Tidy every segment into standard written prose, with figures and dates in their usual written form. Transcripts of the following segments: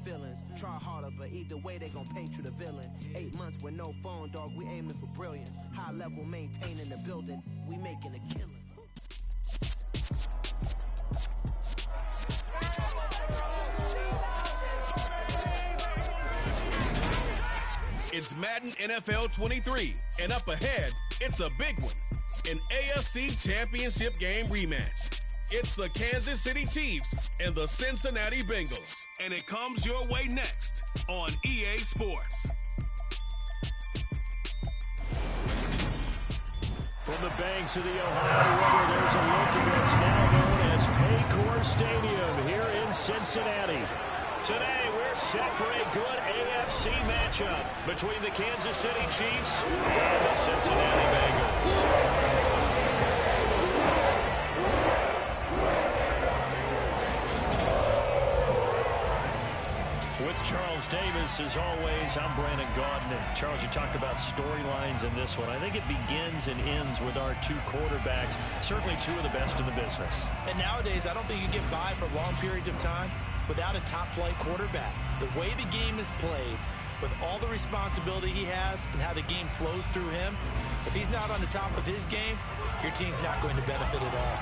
feelings. Try harder, but either way they gon' paint you the villain. 8 months with no phone, dog, we aiming for brilliance. High level maintaining the building, we making a killing. It's Madden NFL 23, and up ahead, it's a big one, an AFC Championship game rematch. It's the Kansas City Chiefs and the Cincinnati Bengals, and it comes your way next on EA Sports. From the banks of the Ohio River, there's a look at what's now known as Paycor Stadium here in Cincinnati. Today, we're set for a good AFC matchup between the Kansas City Chiefs and the Cincinnati Bengals. With Charles Davis, as always, I'm Brandon Gaudin. And Charles, you talked about storylines in this one. I think it begins and ends with our two quarterbacks, certainly two of the best in the business. And nowadays, I don't think you can get by for long periods of time without a top-flight quarterback. The way the game is played, with all the responsibility he has and how the game flows through him, if he's not on the top of his game, your team's not going to benefit at all.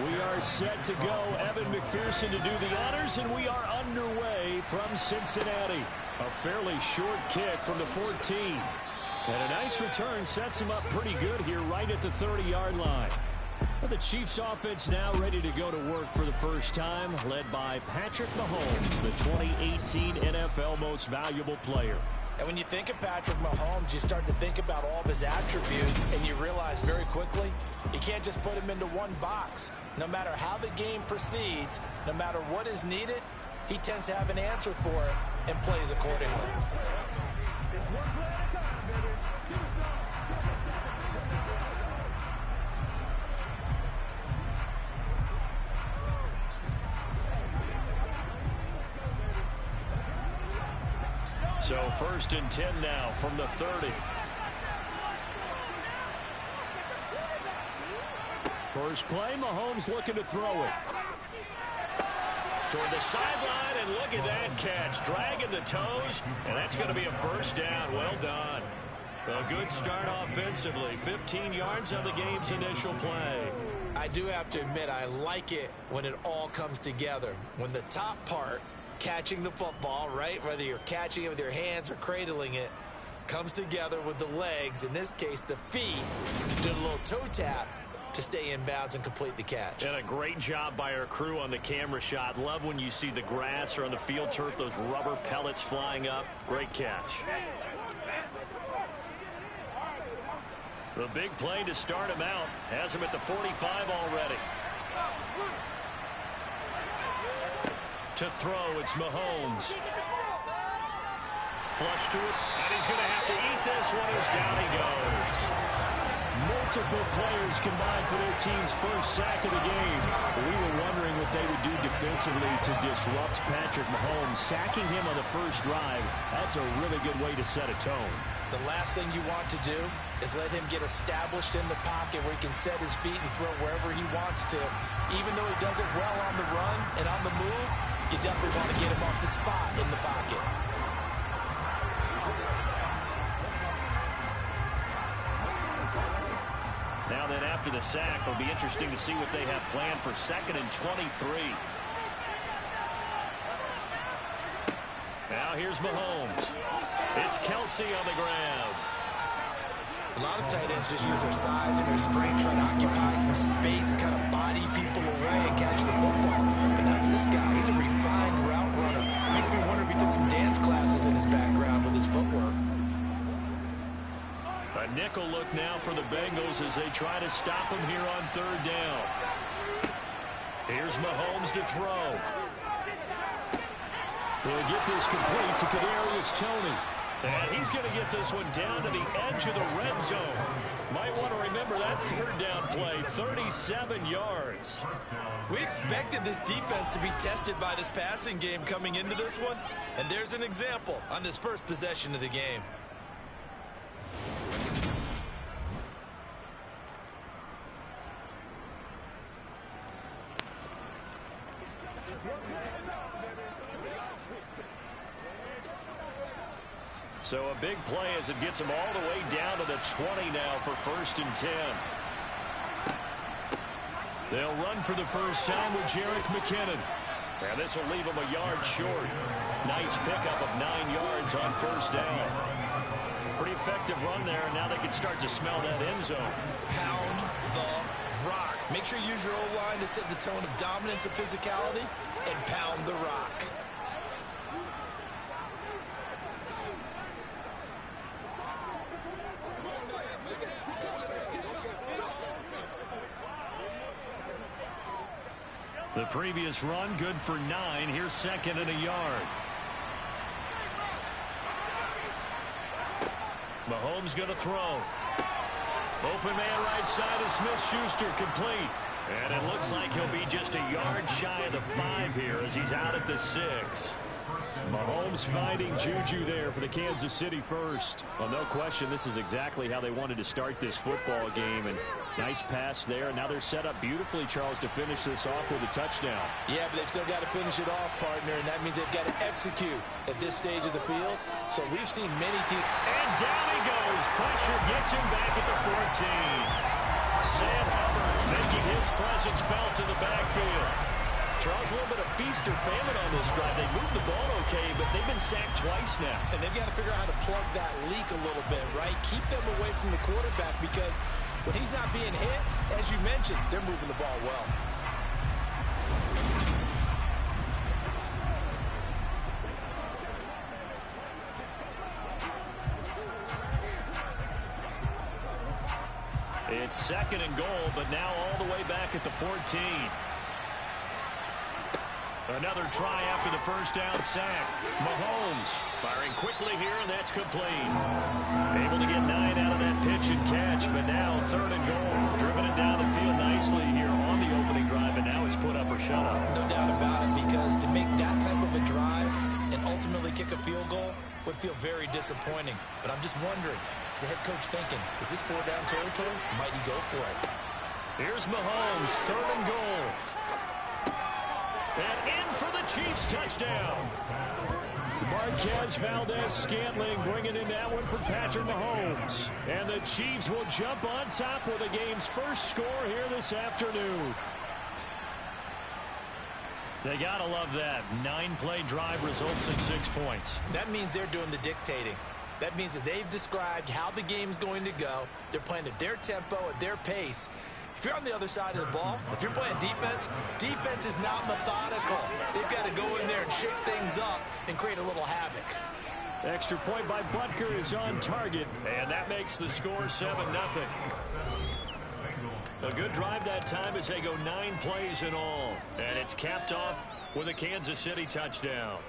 We are set to go. Evan McPherson to do the honors, and we are underway from Cincinnati. A fairly short kick from the 14. And a nice return sets him up pretty good here right at the 30-yard line. Well, the Chiefs offense now ready to go to work for the first time, led by Patrick Mahomes, the 2018 NFL Most Valuable Player. And when you think of Patrick Mahomes, you start to think about all of his attributes, and you realize very quickly, you can't just put him into one box. No matter how the game proceeds, no matter what is needed, he tends to have an answer for it and plays accordingly. So 1st and 10 now from the 30. First play, Mahomes looking to throw it. Toward the sideline, and look at that catch. Dragging the toes, and that's going to be a first down. Well done. A good start offensively. 15 yards on the game's initial play. I do have to admit, I like it when it all comes together. When the top part, catching the football, right, whether you're catching it with your hands or cradling it, comes together with the legs, in this case the feet, did a little toe tap to stay in bounds and complete the catch. And a great job by our crew on the camera shot. Love when you see the grass or on the field turf, those rubber pellets flying up. Great catch. The big play to start him out. Has him at the 45 already. To throw, it's Mahomes. Flush to it, and he's going to have to eat this one as down he goes. Multiple players combined for their team's first sack of the game. We were wondering what they would do defensively to disrupt Patrick Mahomes. Sacking him on the first drive, that's a really good way to set a tone. The last thing you want to do is let him get established in the pocket where he can set his feet and throw wherever he wants to. Even though he does it well on the run and on the move, you definitely want to get him off the spot in the pocket. Now then, after the sack, it'll be interesting to see what they have planned for 2nd and 23. Now here's Mahomes. It's Kelsey on the ground. A lot of tight ends just use their size and their strength trying to occupy Bengals as they try to stop him here on third down. Here's Mahomes to throw. We'll get this complete to Kadarius Toney. And he's going to get this one down to the edge of the red zone. Might want to remember that third down play, 37 yards. We expected this defense to be tested by this passing game coming into this one. And there's an example on this first possession of the game. So a big play as it gets him all the way down to the 20 now for 1st and 10. They'll run for the first time with Jerick McKinnon. And this will leave him a yard short. Nice pickup of 9 yards on 1st down. Pretty effective run there, and now they can start to smell that end zone. Pound the rock. Make sure you use your O-line to set the tone of dominance and physicality, and pound the rock. The previous run, good for 9. Here's 2nd and a yard. Mahomes going to throw. Open man right side of Smith-Schuster, complete. And it looks like he'll be just a yard shy of the 5 here as he's out at the 6. Mahomes finding Juju there for the Kansas City first. Well, no question, this is exactly how they wanted to start this football game. And nice pass there. Now they're set up beautifully, Charles, to finish this off with a touchdown. Yeah, but they've still got to finish it off, partner, and that means they've got to execute at this stage of the field. So we've seen many teams. And down he goes. Pressure gets him back at the 14. Sam Hubbard making his presence felt in the backfield. Charles, a little bit of feast or famine on this drive. They moved the ball okay, but they've been sacked twice now. And they've got to figure out how to plug that leak a little bit, right? Keep them away from the quarterback because when he's not being hit, as you mentioned, they're moving the ball well. It's 2nd and goal, but now all the way back at the 14. Another try after the first down sack. Mahomes firing quickly here, and that's complete. Able to get 9 out of that pitch and catch, but now 3rd and goal. Driven it down the field nicely here on the opening drive, and now it's put up or shut up. No doubt about it, because to make that type of a drive and ultimately kick a field goal would feel very disappointing. But I'm just wondering, is the head coach thinking, is this 4-down territory? Might he go for it? Here's Mahomes, 3rd and goal. And in for the Chiefs touchdown. Marquez Valdez-Scantling bringing in that one for Patrick Mahomes. And the Chiefs will jump on top with the game's first score here this afternoon. They gotta love that. 9-play drive results in 6 points. That means they're doing the dictating. That means that they've described how the game's going to go. They're playing at their tempo, at their pace. If you're on the other side of the ball, if you're playing defense, defense is not methodical. They've got to go in there and shake things up and create a little havoc. Extra point by Butker is on target, and that makes the score 7-0. A good drive that time as they go 9 plays in all. And it's capped off with a Kansas City touchdown.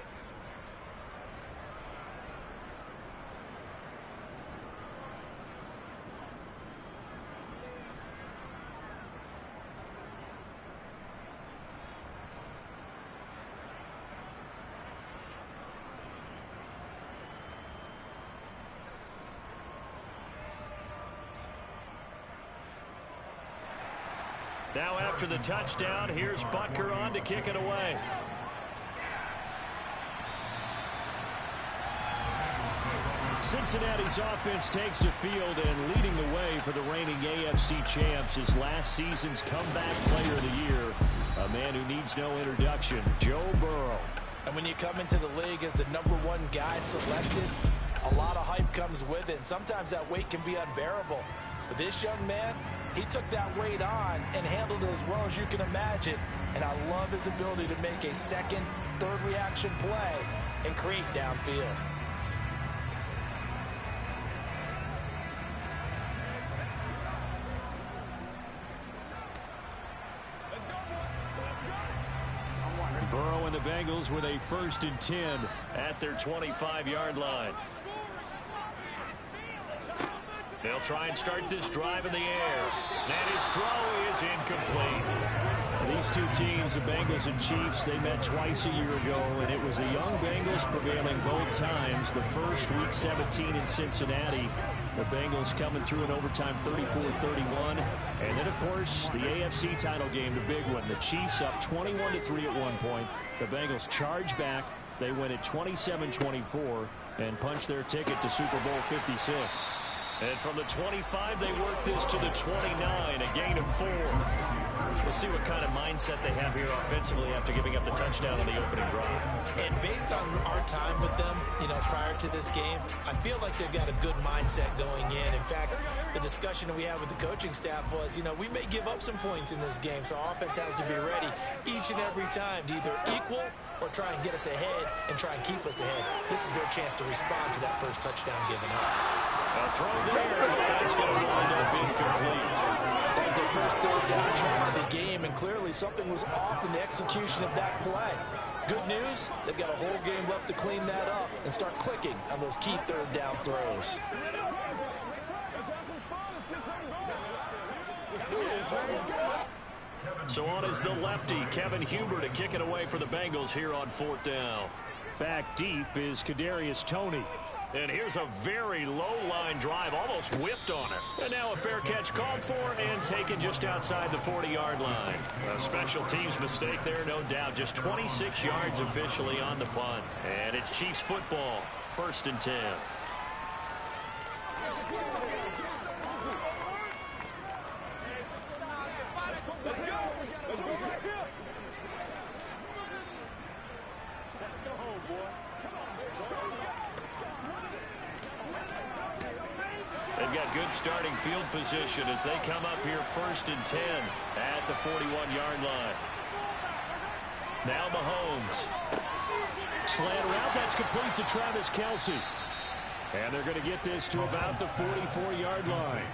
Now after the touchdown, here's Butker on to kick it away. Cincinnati's offense takes the field, and leading the way for the reigning AFC champs is last season's comeback player of the year, a man who needs no introduction, Joe Burrow. And when you come into the league as the #1 guy selected, a lot of hype comes with it, and sometimes that weight can be unbearable. But this young man, he took that weight on and handled it as well as you can imagine. And I love his ability to make a second, third reaction play and create downfield. and the Bengals with a 1st and 10 at their 25-yard line. They'll try and start this drive in the air. And his throw is incomplete. These two teams, the Bengals and Chiefs, they met twice a year ago, and it was the young Bengals prevailing both times. The first, Week 17 in Cincinnati. The Bengals coming through in overtime 34-31. And then, of course, the AFC title game, the big one. The Chiefs up 21-3 at one point. The Bengals charge back. They win it 27-24 and punch their ticket to Super Bowl 56. And from the 25, they work this to the 29, a gain of 4. We'll see what kind of mindset they have here offensively after giving up the touchdown on the opening drive. And based on our time with them, prior to this game, I feel like they've got a good mindset going in. In fact, the discussion that we had with the coaching staff was, we may give up some points in this game, so our offense has to be ready each and every time to either equal or try and get us ahead and try and keep us ahead. This is their chance to respond to that first touchdown given up. A throw there, but that's going to wind up incomplete. That was their first third down try of the game, and clearly something was off in the execution of that play. Good news, they've got a whole game left to clean that up and start clicking on those key third down throws. So on is the lefty, Kevin Huber, to kick it away for the Bengals here on 4th down. Back deep is Kadarius Toney. And here's a very low-line drive, almost whiffed on it. And now a fair catch called for and taken just outside the 40-yard line. A special teams mistake there, no doubt. Just 26 yards officially on the punt. And it's Chiefs football, 1st and 10. They've got good starting field position as they come up here 1st and 10 at the 41-yard line. Now Mahomes. Slant route, that's complete to Travis Kelce. And they're going to get this to about the 44-yard line.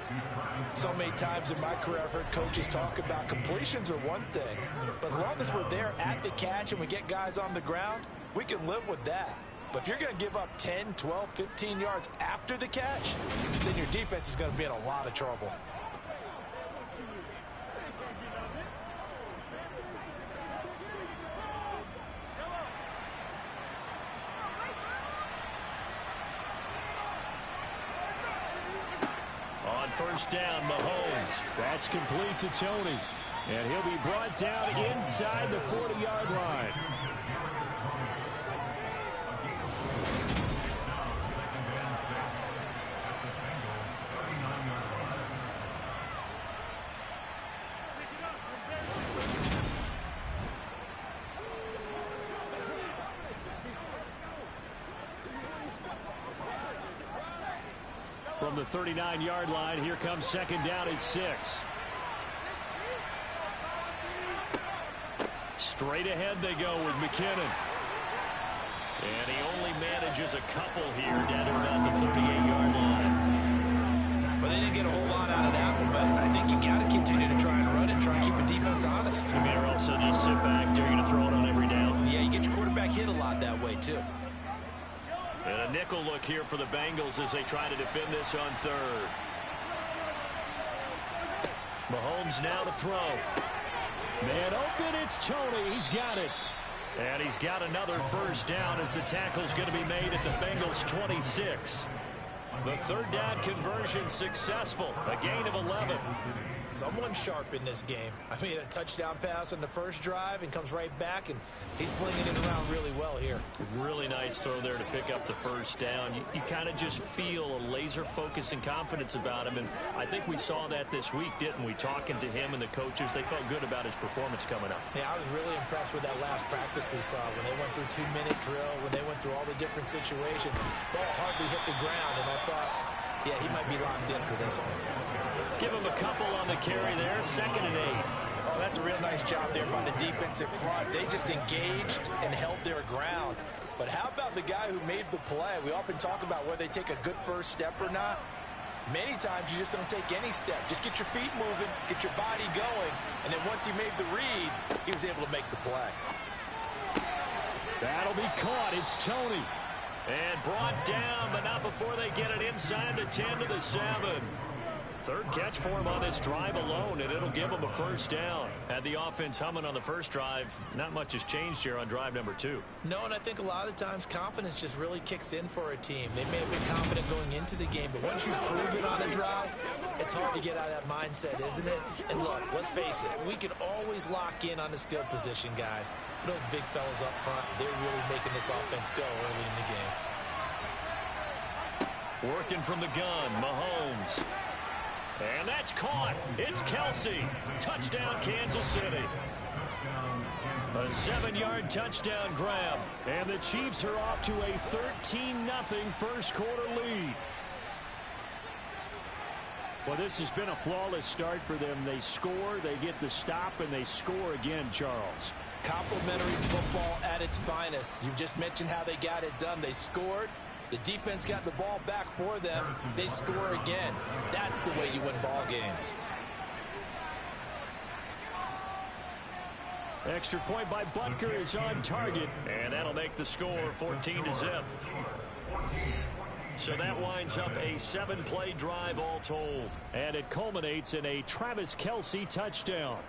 So many times in my career I've heard coaches talk about completions are one thing, but as long as we're there at the catch and we get guys on the ground, we can live with that. But if you're going to give up 10, 12, 15 yards after the catch, then your defense is going to be in a lot of trouble. On 1st down, Mahomes. That's complete to Toney. And he'll be brought down inside the 40-yard line. From the 39-yard line, here comes 2nd down at 6. Straight ahead they go with McKinnon. And he only manages a couple here down to about the 38-yard line. Well, they didn't get a whole lot out of that one, but I think you got to continue to try and run it, try and keep the defense honest. You mean, or also just sit back, dare you to throw it on every down? Yeah, you get your quarterback hit a lot that way, too. And a nickel look here for the Bengals as they try to defend this on 3rd. Mahomes now to throw. Man open, it's Toney. He's got it. And he's got another 1st down as the tackle's going to be made at the Bengals 26. The 3rd down conversion successful. A gain of 11. Someone sharp in this game. I mean, a touchdown pass on the first drive and comes right back, and he's flinging it around really well here. Really nice throw there to pick up the 1st down. You kind of just feel a laser focus and confidence about him, and I think we saw that this week, didn't we? Talking to him and the coaches, they felt good about his performance coming up. Yeah, I was really impressed with that last practice we saw when they went through 2-minute drill, when they went through all the different situations. Ball hardly hit the ground, and I thought, yeah, he might be locked in for this one. Give him a couple on the carry there. 2nd and 8. Oh, that's a real nice job there by the defensive front. They just engaged and held their ground. But how about the guy who made the play? We often talk about whether they take a good first step or not. Many times you just don't take any step. Just get your feet moving, get your body going, and then once he made the read, he was able to make the play. That'll be caught. It's Tony. And brought down, but not before they get it inside the 10 to the 7. Third catch for him on this drive alone, and it'll give him a first down. Had the offense humming on the first drive. Not much has changed here on drive number 2. No, and I think a lot of the times confidence just really kicks in for a team. They may have been confident going into the game, but once you prove it on a drive, it's hard to get out of that mindset, isn't it? And look, let's face it, we can always lock in on the skill position, guys. But those big fellas up front, they're really making this offense go early in the game. Working from the gun, Mahomes. And that's caught. It's Kelsey. Touchdown, Kansas City. A 7-yard touchdown grab. And the Chiefs are off to a 13-0 first quarter lead. Well, this has been a flawless start for them. They score, they get the stop, and they score again, Charles. Complimentary football at its finest. You just mentioned how they got it done. They scored. The defense got the ball back for them. They score again. That's the way you win ball games. Extra point by Butker is on target, and that'll make the score 14-0. So that winds up a 7-play drive all told, and it culminates in a Travis Kelce touchdown.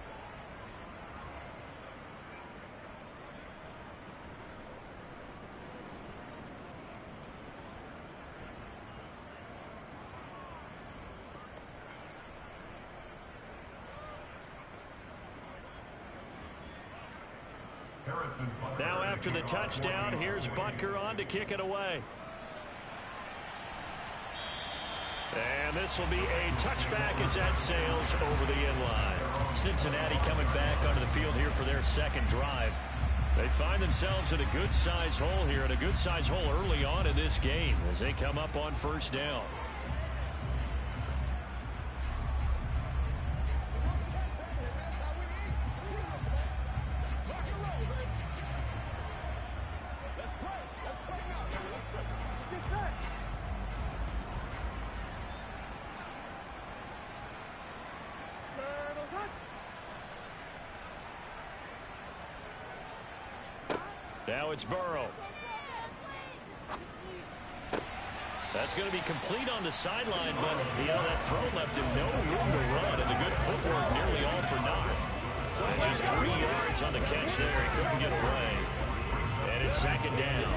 Now after the touchdown, here's Butker on to kick it away. And this will be a touchback as that sails over the inline. Cincinnati coming back onto the field here for their second drive. They find themselves in a good-sized hole here, and a good-sized hole early on in this game as they come up on first down. Now it's Burrow. That's going to be complete on the sideline, but that throw left him no room to run, and the good footwork nearly all for naught. And just 3 yards on the catch there. He couldn't get away. And it's second down.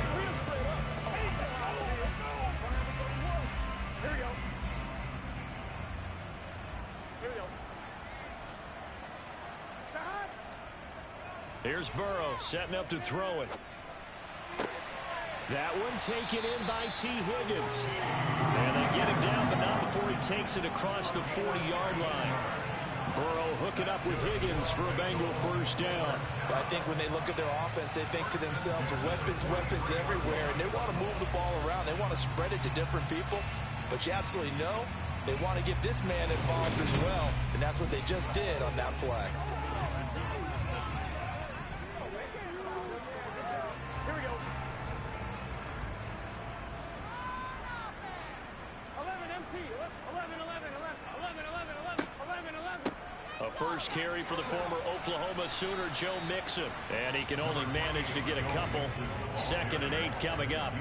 Here we go. Here's Burrow setting up to throw it. That one taken in by T. Higgins. And they get him down, but not before he takes it across the 40-yard line. Burrow hooking up with Higgins for a Bengal first down. I think when they look at their offense, they think to themselves, weapons everywhere, and they want to move the ball around. They want to spread it to different people, but you absolutely know they want to get this man involved as well, and that's what they just did on that play. Here we go. 11 MT. 11. A first carry for the former Oklahoma Sooner, Joe Mixon. And he can only manage to get a couple. 2nd and 8 coming up.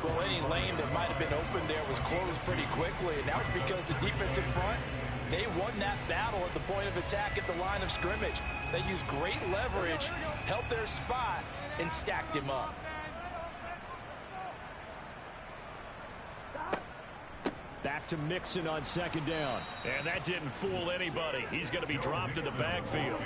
Well, any lane that might have been open there was closed pretty quickly, and that was because the defensive front, they won that battle at the point of attack at the line of scrimmage. They used great leverage, held their spot, and stacked him up. Back to Mixon on 2nd down. And that didn't fool anybody. He's going to be dropped in the backfield.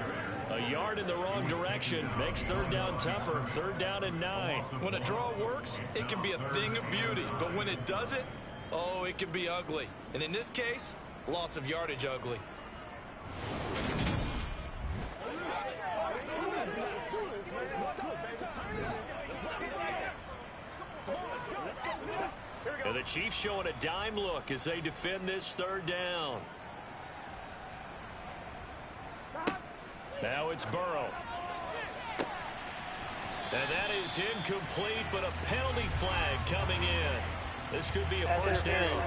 A yard in the wrong direction makes 3rd down tougher. 3rd down and 9. When a draw works, it can be a thing of beauty. But when it doesn't, oh, it can be ugly. And in this case, loss of yardage ugly. And the Chiefs showing a dime look as they defend this 3rd down. Now it's Burrow. And that is incomplete, but a penalty flag coming in. This could be a first down.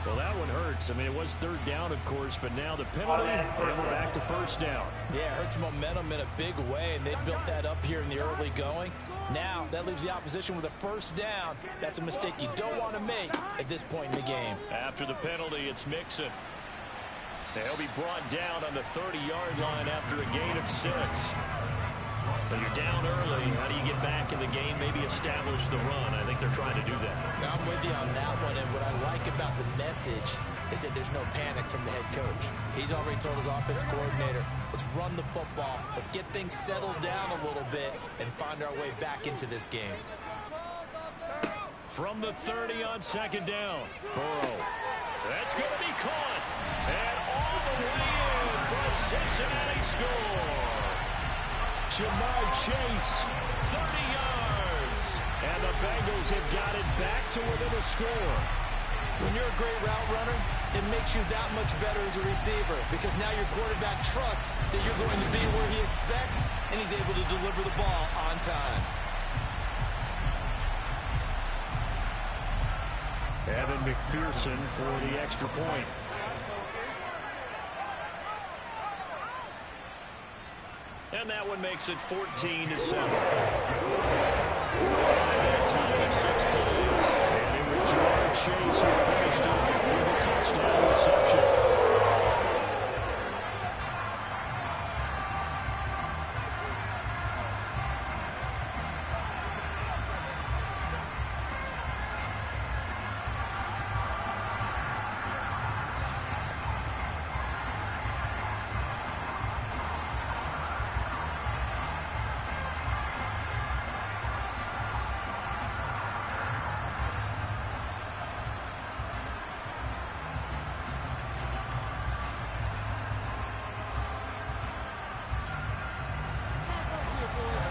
Well, that one hurts. I mean, it was third down, of course, but now the penalty, and we're back to first down. Yeah, it hurts momentum in a big way, and they built that up here in the early going. Now, that leaves the opposition with a first down. That's a mistake you don't want to make at this point in the game. After the penalty, it's Mixon. They'll be brought down on the 30-yard line after a gain of 6. But you're down early. How do you get back in the game, maybe establish the run? I think they're trying to do that. I'm with you on that one, and what I like about the message is that there's no panic from the head coach. He's already told his offensive coordinator, let's run the football, let's get things settled down a little bit and find our way back into this game. From the 30 on second down, Burrow. That's going to be caught. And all the way in for a Cincinnati score. Jamar Chase, 30 yards. And the Bengals have got it back to within a score. When you're a great route runner, it makes you that much better as a receiver because now your quarterback trusts that you're going to be where he expects, and he's able to deliver the ball on time. Evan McPherson for the extra point. And that one makes it 14-7. Drive that time at 6 plays. And it was Jamar Chase who finished it for the touchdown reception.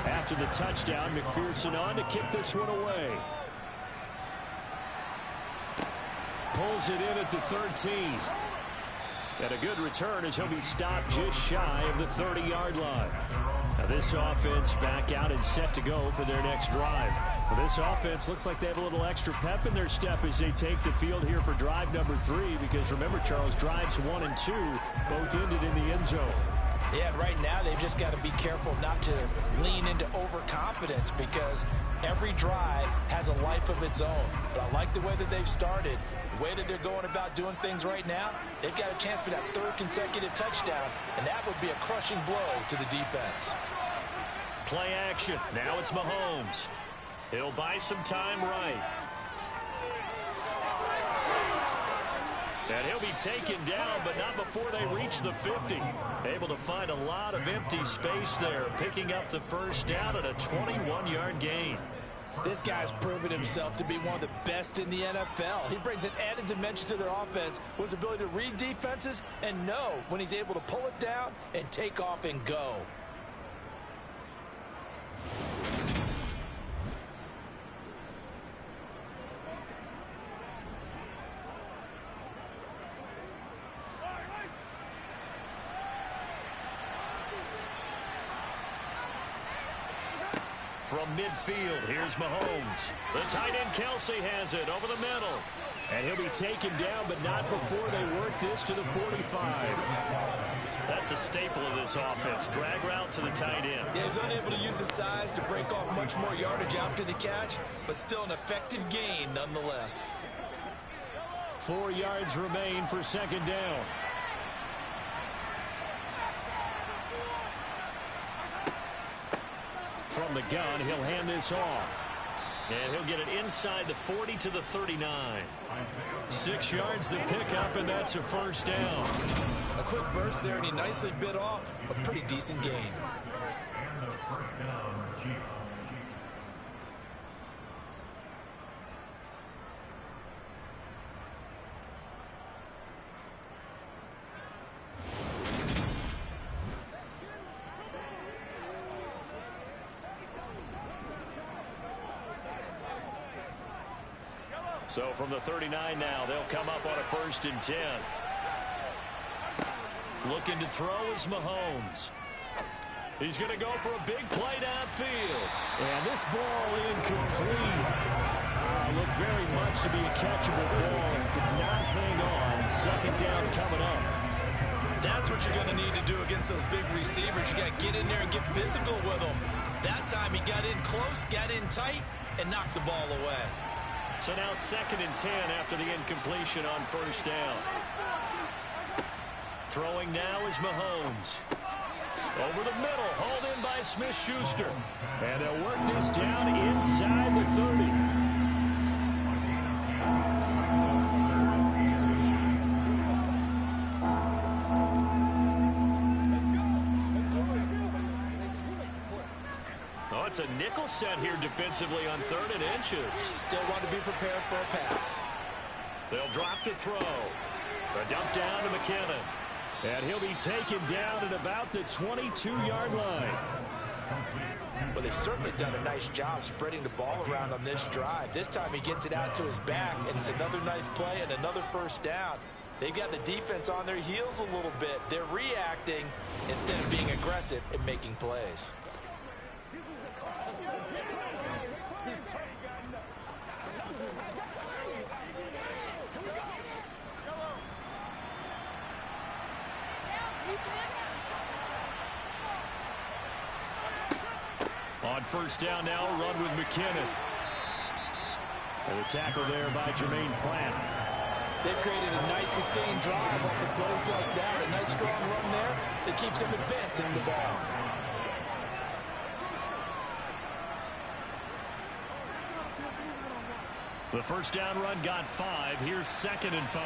After the touchdown, McPherson on to kick this one away. Pulls it in at the 13. And a good return as he'll be stopped just shy of the 30-yard line. Now this offense back out and set to go for their next drive. Well, this offense looks like they have a little extra pep in their step as they take the field here for drive number 3 because remember, Charles, drives 1 and 2 both ended in the end zone. Yeah, and right now they've just got to be careful not to lean into overconfidence because every drive has a life of its own. But I like the way that they've started, the way that they're going about doing things right now. They've got a chance for that 3rd consecutive touchdown, and that would be a crushing blow to the defense. Play action. Now it's Mahomes. He'll buy some time right. And he'll be taken down, but not before they reach the 50. Able to find a lot of empty space there, picking up the first down and a 21-yard gain. This guy's proven himself to be one of the best in the NFL. He brings an added dimension to their offense with his ability to read defenses and know when he's able to pull it down and take off and go. From midfield, here's Mahomes. The tight end Kelsey has it over the middle. And he'll be taken down, but not before they work this to the 45. That's a staple of this offense. Drag route to the tight end. Yeah, he's unable to use his size to break off much more yardage after the catch, but still an effective gain nonetheless. 4 yards remain for second down. From the gun, he'll hand this off. And he'll get it inside the 40 to the 39. 6 yards to pick up, and that's a first down. A quick burst there, and he nicely bit off a pretty decent gain. So from the 39 now, they'll come up on a 1st and 10. Looking to throw is Mahomes. He's going to go for a big play downfield. And this ball incomplete. Looked very much to be a catchable ball and could not hang on. against those big receivers, you got to get in there and get physical with them. That time he got in close, got in tight, and knocked the ball away. So now 2nd and 10 after the incompletion on 1st down. Throwing now is Mahomes. Over the middle, hauled in by Smith-Schuster. And they'll work this down inside the 30. It's a nickel set here defensively on 3rd and inches. Still want to be prepared for a pass. They'll drop to throw. A dump down to McKinnon. And he'll be taken down at about the 22-yard line. Well, they've certainly done a nice job spreading the ball around on this drive. This time he gets it out to his back, and it's another nice play and another 1st down. They've got the defense on their heels a little bit. They're reacting instead of being aggressive and making plays. On 1st down now, run with McKinnon. And the tackle there by Jermaine Plant. They've created a nice sustained drive off the plays like that. A nice strong run there that keeps them advancing the ball. The 1st down run got 5. Here's 2nd and 5.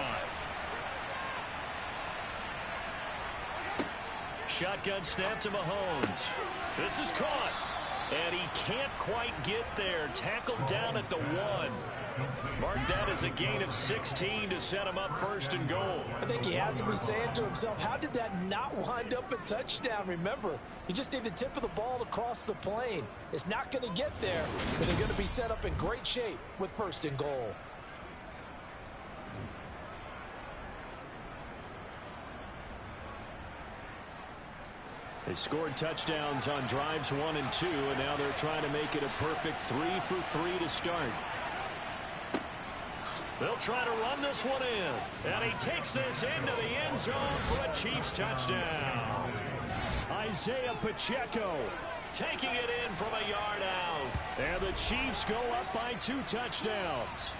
Shotgun snap to Mahomes. This is caught. And he can't quite get there. Tackled down at the 1. Mark that as a gain of 16 to set him up 1st and goal. I think he has to be saying to himself, how did that not wind up a touchdown? Remember, you just need the tip of the ball to cross the plane. It's not going to get there, but they're going to be set up in great shape with 1st and goal. They scored touchdowns on drives 1 and 2, and now they're trying to make it a perfect 3 for 3 to start. They'll try to run this one in, and he takes this into the end zone for a Chiefs touchdown. Isaiah Pacheco taking it in from a yard out, and the Chiefs go up by 2 touchdowns.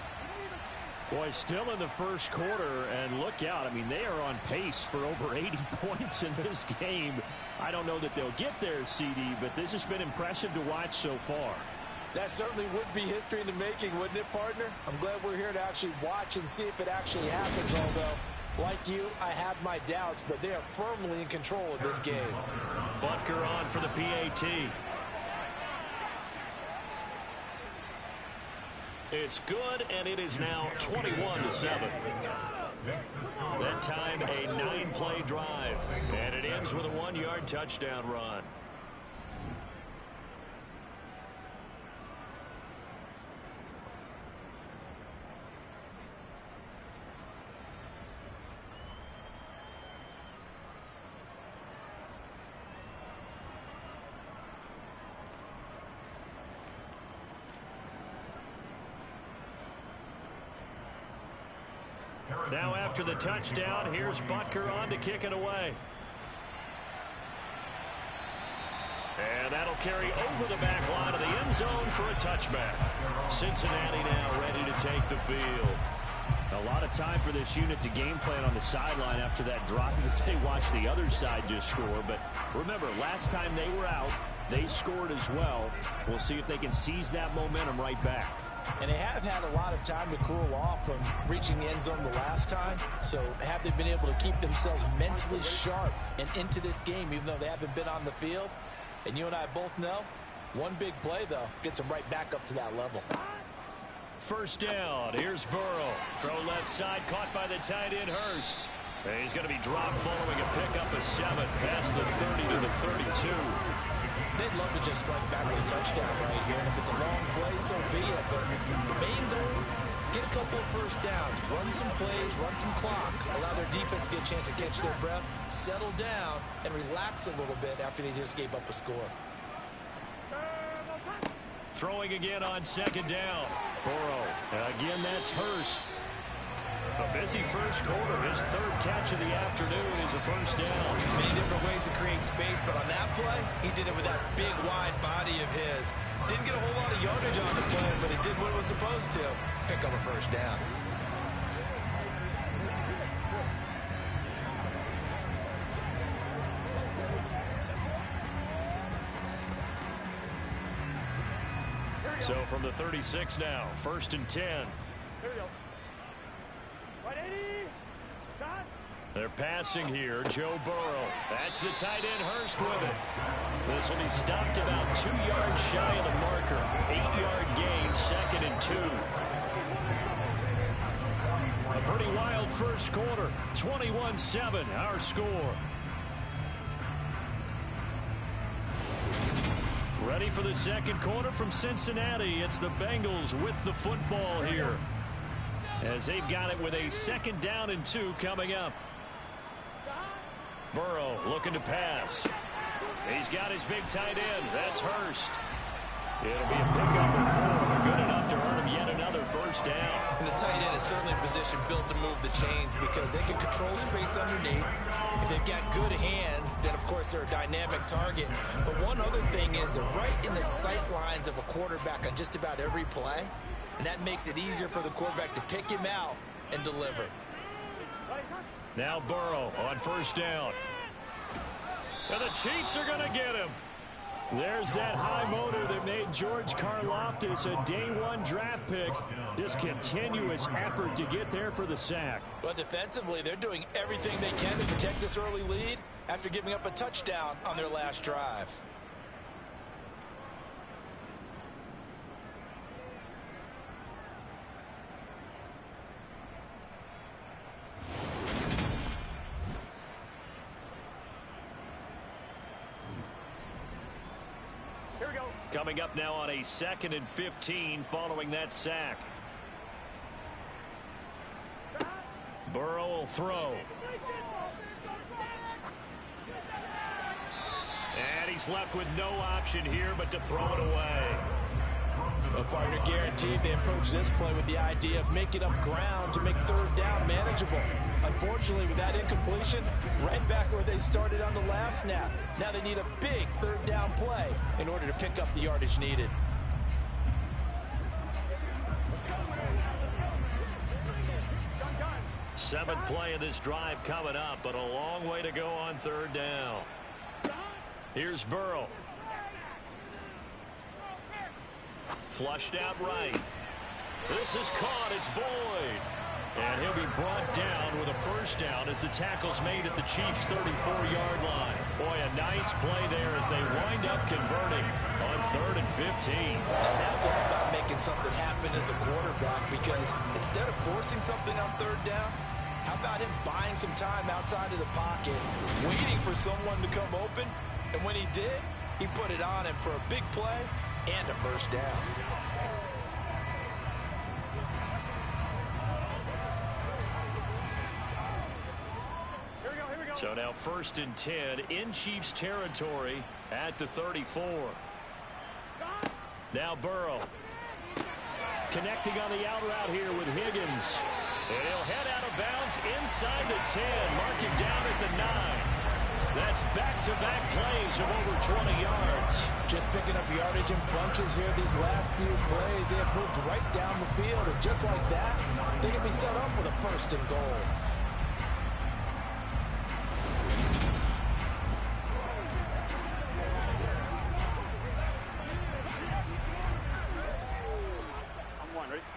Boy, still in the 1st quarter, and look out. I mean, they are on pace for over 80 points in this game. I don't know that they'll get there, CD, but this has been impressive to watch so far. That certainly would be history in the making, wouldn't it, partner? I'm glad we're here to actually watch and see if it actually happens, although, like you, I have my doubts, but they are firmly in control of this game. Butker on for the PAT. It's good, and it is now 21-7. That time, a 9-play drive, and it ends with a 1-yard touchdown run. Now after the touchdown, here's Butker on to kick it away. And that'll carry over the back line of the end zone for a touchback. Cincinnati now ready to take the field. A lot of time for this unit to game plan on the sideline after that drive that they watched the other side just score. But remember, last time they were out, they scored as well. We'll see if they can seize that momentum right back. And they have had a lot of time to cool off from reaching the end zone the last time. So have they been able to keep themselves mentally sharp and into this game, even though they haven't been on the field? And you and I both know, one big play, though, gets them right back up to that level. 1st down. Here's Burrow. Throw left side, caught by the tight end, Hurst. And he's going to be dropped following a pickup of 7 past the 30 to the 32. They'd love to just strike back with a touchdown right here, and if it's a long play, so be it. But the main goal, get a couple of 1st downs, run some plays, run some clock, allow their defense to get a chance to catch their breath, settle down, and relax a little bit after they just gave up a score. Throwing again on 2nd down. Burrow. Again, that's Hurst. A busy first quarter. His third catch of the afternoon is a first down. Many different ways to create space, but on that play, he did it with that big, wide body of his. Didn't get a whole lot of yardage on the play, but it did what it was supposed to. Pick up a first down. So from the 36 now, 1st and 10. Here we go. 180. Shot. They're passing here. Joe Burrow. That's the tight end, Hurst, with it. This will be stopped about 2 yards shy of the marker. 8-yard gain, 2nd and 2. A pretty wild first quarter. 21-7, our score. Ready for the second quarter from Cincinnati. It's the Bengals with the football here, as they've got it with a 2nd down and 2 coming up. Burrow looking to pass. He's got his big tight end. That's Hurst. It'll be a pickup of 4. Good enough to earn him yet another first down. And the tight end is certainly in position built to move the chains because they can control space underneath. If they've got good hands, then of course they're a dynamic target. But one other thing is they're right in the sight lines of a quarterback on just about every play. And that makes it easier for the quarterback to pick him out and deliver. Now Burrow on first down. And the Chiefs are going to get him. There's that high motor that made George Karlaftis a day-1 draft pick. Just continuous effort to get there for the sack. But defensively, they're doing everything they can to protect this early lead after giving up a touchdown on their last drive. Coming up now on a 2nd and 15 following that sack. Burrow will throw. And he's left with no option here but to throw it away. Well, partner, guaranteed they approach this play with the idea of making up ground to make 3rd down manageable. Unfortunately, with that incompletion, right back where they started on the last snap. Now they need a big 3rd down play in order to pick up the yardage needed. 7th play of this drive coming up, but a long way to go on 3rd down. Here's Burrow. Flushed out right. This is caught. It's Boyd. And he'll be brought down with a first down as the tackle's made at the Chiefs' 34-yard line. Boy, a nice play there as they wind up converting on 3rd and 15. And that's all about making something happen as a quarterback, because instead of forcing something on 3rd down, how about him buying some time outside of the pocket, waiting for someone to come open, and when he did, he put it on him for a big play and a first down. So now 1st and 10 in Chiefs territory at the 34. Now Burrow connecting on the out route here with Higgins. And he'll head out of bounds inside the 10. Mark him down at the 9. That's back-to-back plays of over 20 yards. Just picking up yardage in bunches here these last few plays. They have moved right down the field, and just like that, they can be set up with a 1st and goal.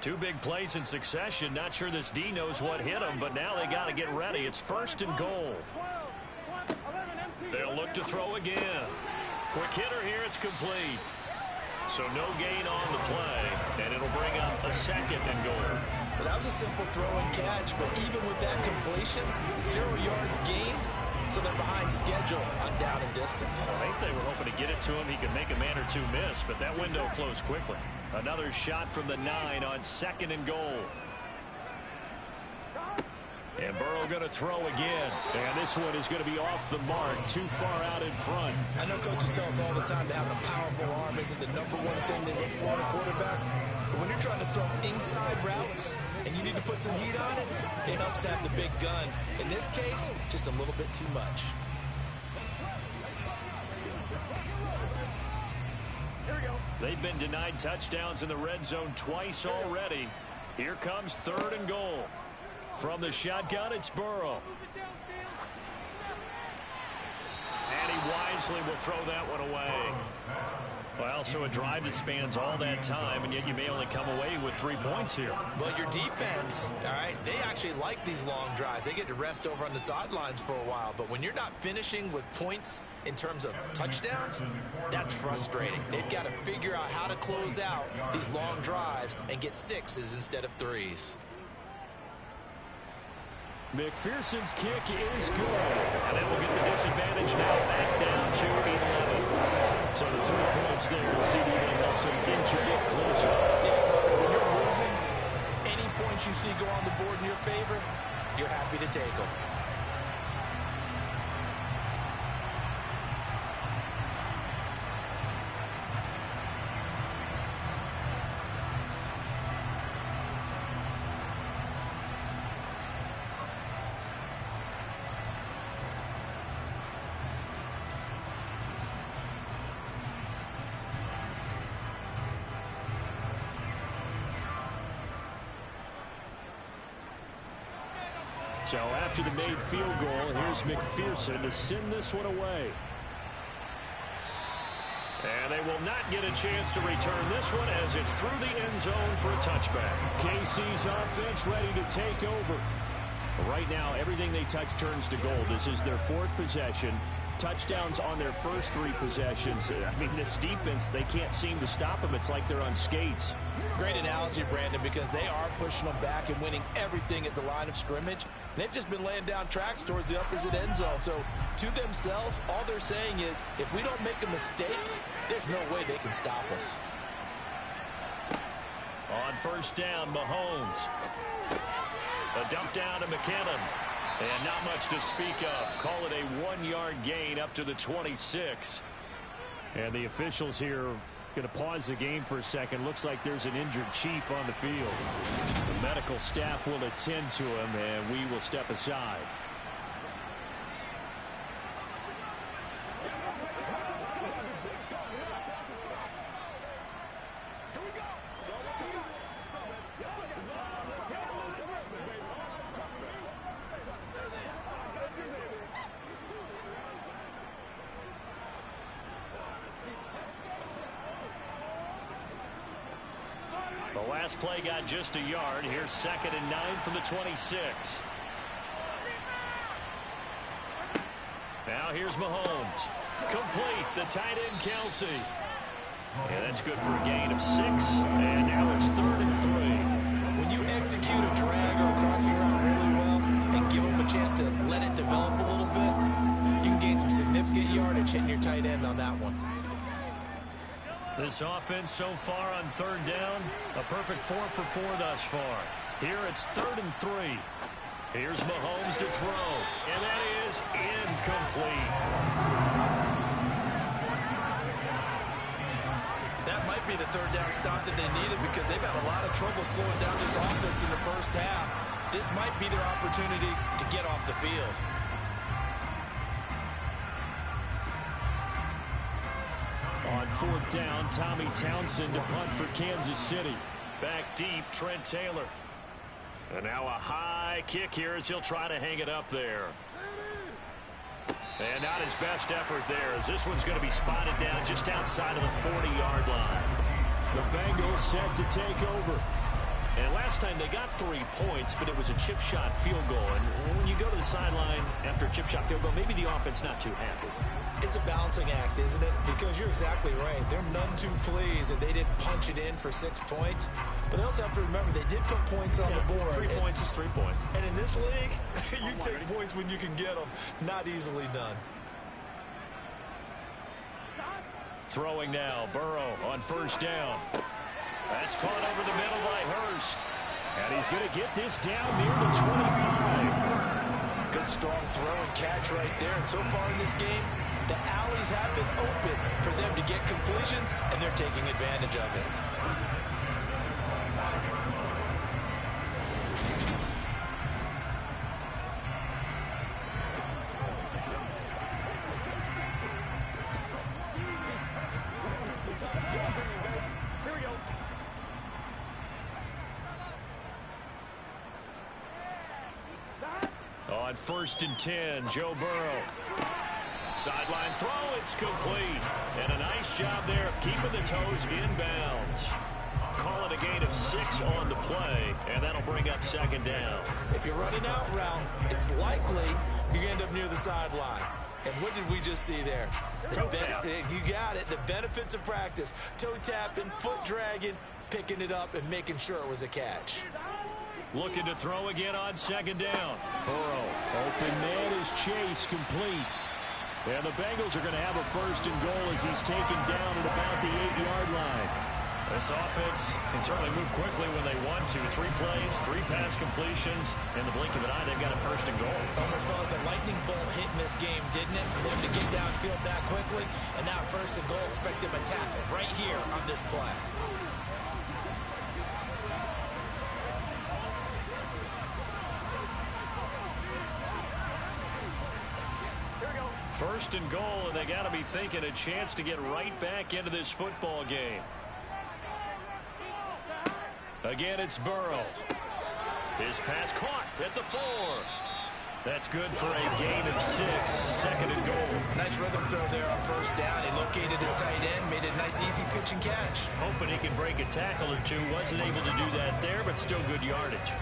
Two big plays in succession. Not sure this D knows what hit him, but now they got to get ready. It's 1st and goal. They'll look to throw again. Quick hitter here. It's complete. So no gain on the play, and it'll bring up a 2nd and goal. Well, that was a simple throw and catch, but even with that completion, 0 yards gained, so they're behind schedule on down and distance. I think they were hoping to get it to him. He could make a man or two miss, but that window closed quickly. Another shot from the 9 on 2nd and goal. And Burrow going to throw again. And this one is going to be off the mark, too far out in front. I know coaches tell us all the time that having a powerful arm isn't the #1 thing they look for in a quarterback. But when you're trying to throw inside routes and you need to put some heat on it, it helps to have the big gun. In this case, just a little bit too much. They've been denied touchdowns in the red zone twice already. Here comes 3rd and goal. From the shotgun, it's Burrow. And he wisely will throw that one away. Well, so a drive that spans all that time, and yet you may only come away with 3 points here. Well, your defense, all right, they actually like these long drives. They get to rest over on the sidelines for a while. But when you're not finishing with points in terms of touchdowns, that's frustrating. They've got to figure out how to close out these long drives and get 6s instead of 3s. McPherson's kick is good. And that will get the disadvantage now back down to 11. So the 3 points there, CD helps them inch a bit closer. Yeah, when you're losing, any points you see go on the board in your favor, you're happy to take them. So after the made field goal, here's McPherson to send this one away. And they will not get a chance to return this one as it's through the end zone for a touchback. KC's offense ready to take over. Right now, everything they touch turns to gold. This is their 4th possession. Touchdowns on their first 3 possessions. I mean, this defense, they can't seem to stop them. It's like they're on skates. Great analogy, Brandon, because they are pushing them back and winning everything at the line of scrimmage. They've just been laying down tracks towards the opposite end zone. So to themselves, all they're saying is, if we don't make a mistake, there's no way they can stop us. On first down, Mahomes. A dump down to McKinnon. And not much to speak of. Call it a 1-yard gain up to the 26. And the officials here going to pause the game for a second. Looks like there's an injured Chief on the field. The medical staff will attend to him, and we will step aside. The last play got just a yard. Here's 2nd and 9 from the 26. Now here's Mahomes. Complete. The tight end, Kelsey. Yeah, that's good for a gain of 6. And now it's 3rd and 3. When you execute a drag or a crossing route really well and give them a chance to let it develop a little bit, you can gain some significant yardage hitting your tight end on that one. This offense so far on 3rd down, a perfect 4 for 4 thus far. Here it's 3rd and 3. Here's Mahomes to throw, and that is incomplete. That might be the 3rd down stop that they needed because they've had a lot of trouble slowing down this offense in the first half. This might be their opportunity to get off the field. On 4th down, Tommy Townsend to punt for Kansas City. Back deep, Trent Taylor. And now a high kick here as he'll try to hang it up there. And not his best effort there, as this one's going to be spotted down just outside of the 40-yard line. The Bengals set to take over. And last time they got 3 points, but it was a chip shot field goal. And when you go to the sideline after a chip shot field goal, maybe the offense not too happy. It's a balancing act, isn't it? Because you're exactly right. They're none too pleased that they didn't punch it in for 6 points. But they also have to remember they did put points on the board. 3 points is 3 points. And in this league, you take points when you can get them. Not easily done. Throwing now, Burrow on first down. That's caught over the middle by Hurst. And he's going to get this down near the 25. Good strong throw and catch right there. And so far in this game, the alleys have been open for them to get completions, and they're taking advantage of it. On 1st and 10, Joe Burrow. Sideline throw, it's complete. And a nice job there of keeping the toes inbounds. Call it a gain of 6 on the play, and that'll bring up 2nd down. If you're running out route, it's likely you're going to end up near the sideline. And what did we just see there? Toe tap. You got it. The benefits of practice. Toe tapping, foot dragging, picking it up, and making sure it was a catch. Looking to throw again on 2nd down. Burrow, open man is Chase, complete. And the Bengals are going to have a 1st and goal as he's taken down at about the 8-yard line. This offense can certainly move quickly when they want to. 3 plays, 3 pass completions. In the blink of an eye, they've got a 1st and goal. Almost felt like a lightning bolt hit in this game, didn't it? For them to get downfield that quickly. And now 1st and goal, expect them to tackle right here on this play. First and goal, and they got to be thinking a chance to get right back into this football game. Again, it's Burrow. His pass caught at the 4. That's good for a gain of 6. 2nd and goal. Nice rhythm throw there on 1st down. He located his tight end, made a nice easy pitch and catch. Hoping he can break a tackle or two. Wasn't able to do that there, but still good yardage.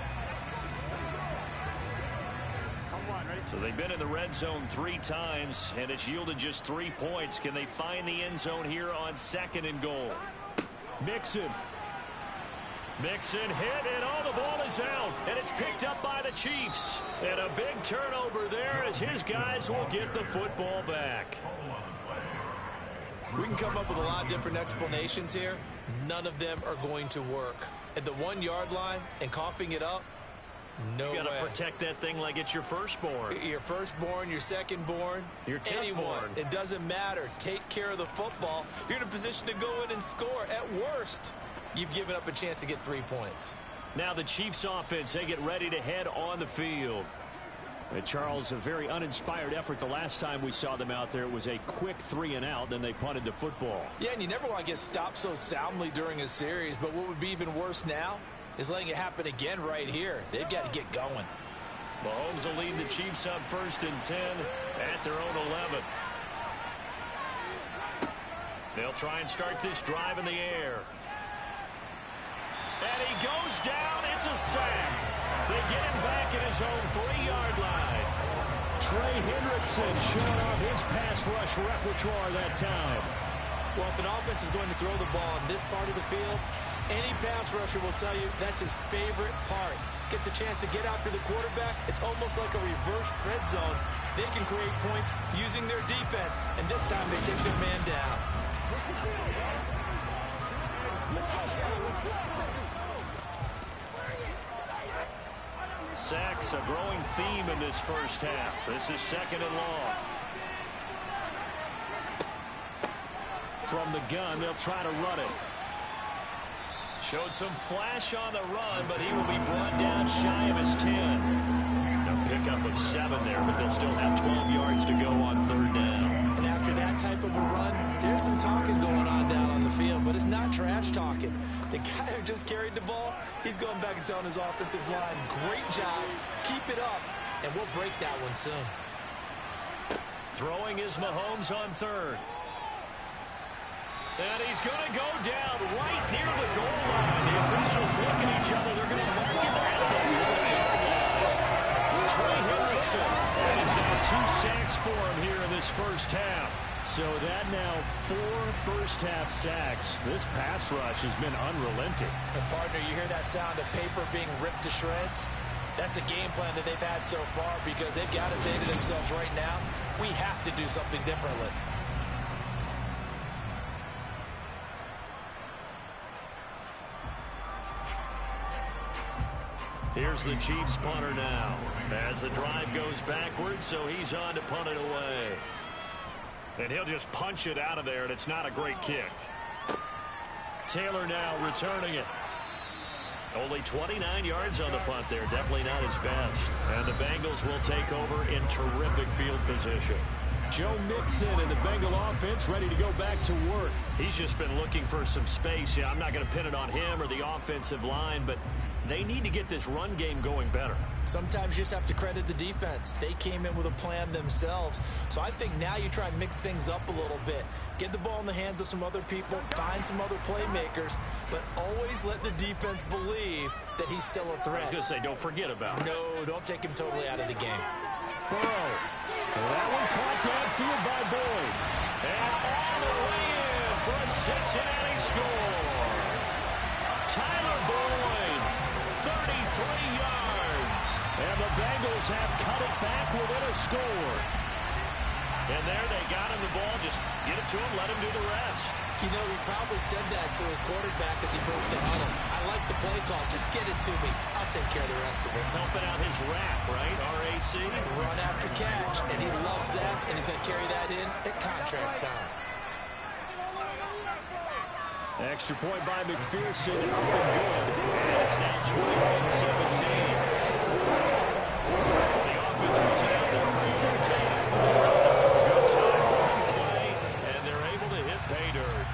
So they've been in the red zone 3 times, and it's yielded just 3 points. Can they find the end zone here on 2nd and goal? Mixon hit, and the ball is out, and it's picked up by the Chiefs. And a big turnover there as his guys will get the football back. We can come up with a lot of different explanations here. None of them are going to work. At the 1-yard line and coughing it up, no way. You got to protect that thing like it's your firstborn. Your firstborn, your secondborn, your anyone. It doesn't matter. Take care of the football. You're in a position to go in and score. At worst, you've given up a chance to get 3 points. Now the Chiefs offense, they get ready to head on the field. And Charles, a very uninspired effort the last time we saw them out there. It was a quick 3 and out, then they punted the football. Yeah, and you never want to get stopped so soundly during a series, but what would be even worse now is letting it happen again right here. They've got to get going. Mahomes will lead the Chiefs up 1st and 10 at their own 11. They'll try and start this drive in the air. And he goes down. It's a sack. They get him back at his own 3-yard line. Trey Hendrickson showing off his pass rush repertoire that time. Well, if an offense is going to throw the ball in this part of the field, any pass rusher will tell you that's his favorite part. Gets a chance to get after the quarterback. It's almost like a reverse red zone. They can create points using their defense, and this time they take their man down. Sacks, a growing theme in this first half. This is 2nd and long. From the gun, they'll try to run it. Showed some flash on the run, but he will be brought down shy of his 10. A pickup of 7 there, but they'll still have 12 yards to go on 3rd down. And after that type of a run, there's some talking going on down on the field, but it's not trash talking. The guy who just carried the ball, he's going back and telling his offensive line, great job, keep it up, and we'll break that one soon. Throwing is Mahomes on 3rd. And he's going to go down right near the goal line. The officials look at each other. They're going to mark him out of the 4-yard line. Trey Hendrickson. And he's got 2 sacks for him here in this first half. So that now 4 first-half sacks. This pass rush has been unrelenting. And partner, you hear that sound of paper being ripped to shreds? That's the game plan that they've had so far because they've got to say to themselves right now, we have to do something differently. Here's the Chiefs punter now as the drive goes backwards, so he's on to punt it away. And he'll just punch it out of there, and it's not a great kick. Taylor now returning it. Only 29 yards on the punt there. Definitely not his best. And the Bengals will take over in terrific field position. Joe Mixon and the Bengal offense ready to go back to work. He's just been looking for some space. Yeah, I'm not going to pin it on him or the offensive line, but they need to get this run game going better. Sometimes you just have to credit the defense. They came in with a plan themselves. So I think now you try and mix things up a little bit. Get the ball in the hands of some other people, find some other playmakers, but always let the defense believe that he's still a threat. I was going to say, don't forget about it. No, don't take him totally out of the game. Burrow. That one caught downfield by Boyd. And all the way in for a Cincinnati score. Tyler Boyd, 33 yards. And the Bengals have cut it back within a score. And there they got him the ball. Just get it to him, let him do the rest. You know, he probably said that to his quarterback as he broke the huddle. I like the play call. Just get it to me. I'll take care of the rest of it. Helping out his rack, right? RAC. Run after catch, and he loves that, and he's going to carry that in at contract time. Extra point by McPherson, up and good. And it's now 21-17. The offense wasn't out there for a long time. They're out there for a good time. One play, and they're able to hit pay dirt.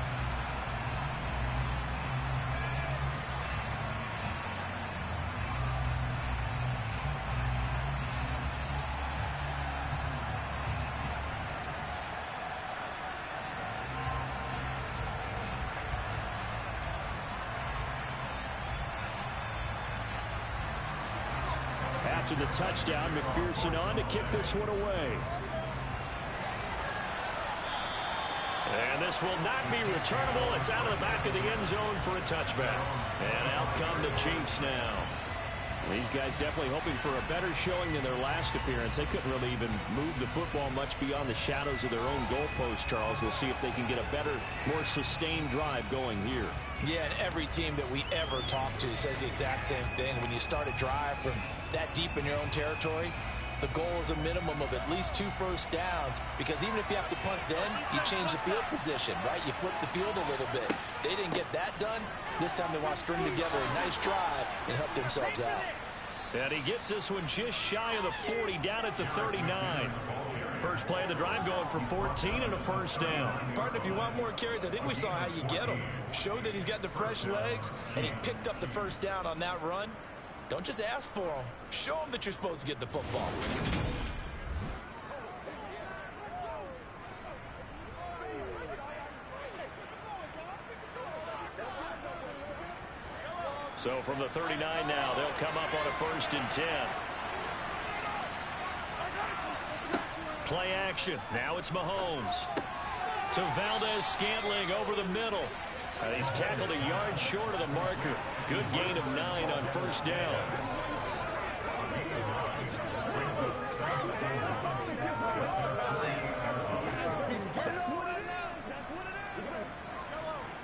After the touchdown, McPherson on to kick this one away. And this will not be returnable. It's out of the back of the end zone for a touchback. And out come the Chiefs now. These guys definitely hoping for a better showing than their last appearance. They couldn't really even move the football much beyond the shadows of their own goalpost, Charles. We'll see if they can get a better, more sustained drive going here. Yeah, and every team that we ever talk to says the exact same thing. When you start a drive from that deep in your own territory, the goal is a minimum of at least 2 first downs, because even if you have to punt then, you change the field position, right? You flip the field a little bit. They didn't get that done. This time they want to string together a nice drive and help themselves out. And he gets this one just shy of the 40, down at the 39. First play of the drive going for 14 and a first down. Partner, if you want more carries, I think we saw how you get them. Showed that he's got the fresh legs, and he picked up the first down on that run. Don't just ask for them. Show them that you're supposed to get the football. So from the 39 now, they'll come up on a 1st and 10. Play action. Now it's Mahomes. To Valdez-Scantling over the middle. And he's tackled a yard short of the marker. Good gain of 9 on first down.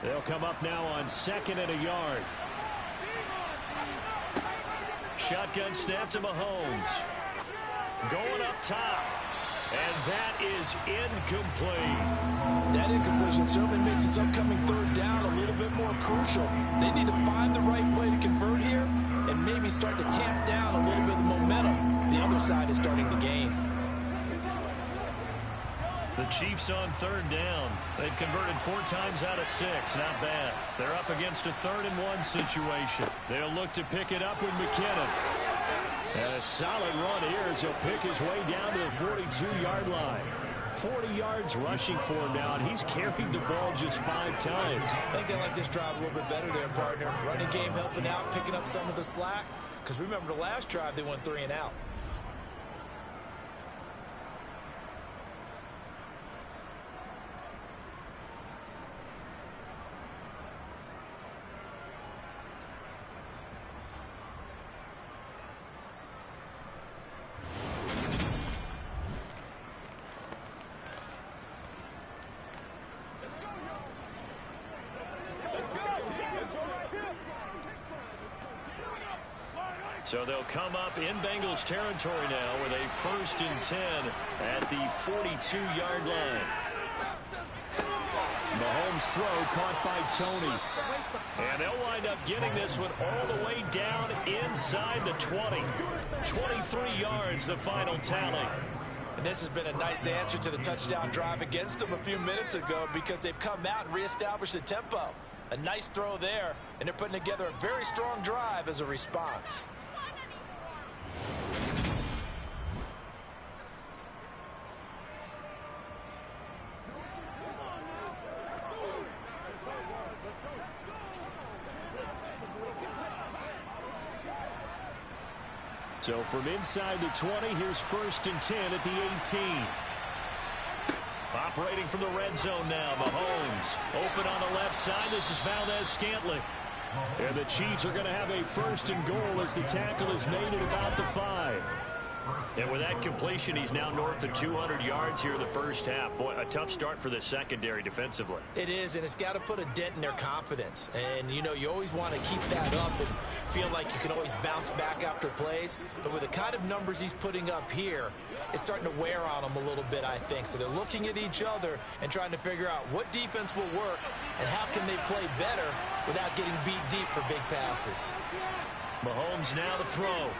They'll come up now on 2nd and a yard. Shotgun snap to Mahomes. Going up top. And that is incomplete. That incompletion certainly makes this upcoming 3rd down a little bit more crucial. They need to find the right play to convert here and maybe start to tamp down a little bit of the momentum the other side is starting to gain. The Chiefs on 3rd down. They've converted 4 times out of 6. Not bad. They're up against a 3rd and 1 situation. They'll look to pick it up with McKinnon. And a solid run here as he'll pick his way down to the 42-yard line. 40 yards rushing for him now, and he's carried the ball just 5 times. I think they like this drive a little bit better there, partner. Running game helping out, picking up some of the slack. Because remember the last drive, they went 3 and out. So they'll come up in Bengals territory now with a 1st and 10 at the 42-yard line. Mahomes' throw caught by Tony. And they'll wind up getting this one all the way down inside the 20. 23 yards, the final tally. And this has been a nice answer to the touchdown drive against them a few minutes ago, because they've come out and reestablished the tempo. A nice throw there, and they're putting together a very strong drive as a response. So from inside the 20, here's 1st and 10 at the 18. Operating from the red zone now, Mahomes. Open on the left side. This is Valdez-Scantling. And the Chiefs are going to have a 1st and goal as the tackle is made at about the 5. And with that completion, he's now north of 200 yards here in the first half. Boy, a tough start for the secondary defensively. It is, and it's got to put a dent in their confidence. And, you know, you always want to keep that up and feel like you can always bounce back after plays. But with the kind of numbers he's putting up here, it's starting to wear on them a little bit, I think. So they're looking at each other and trying to figure out what defense will work and how can they play better without getting beat deep for big passes. Mahomes now to throw.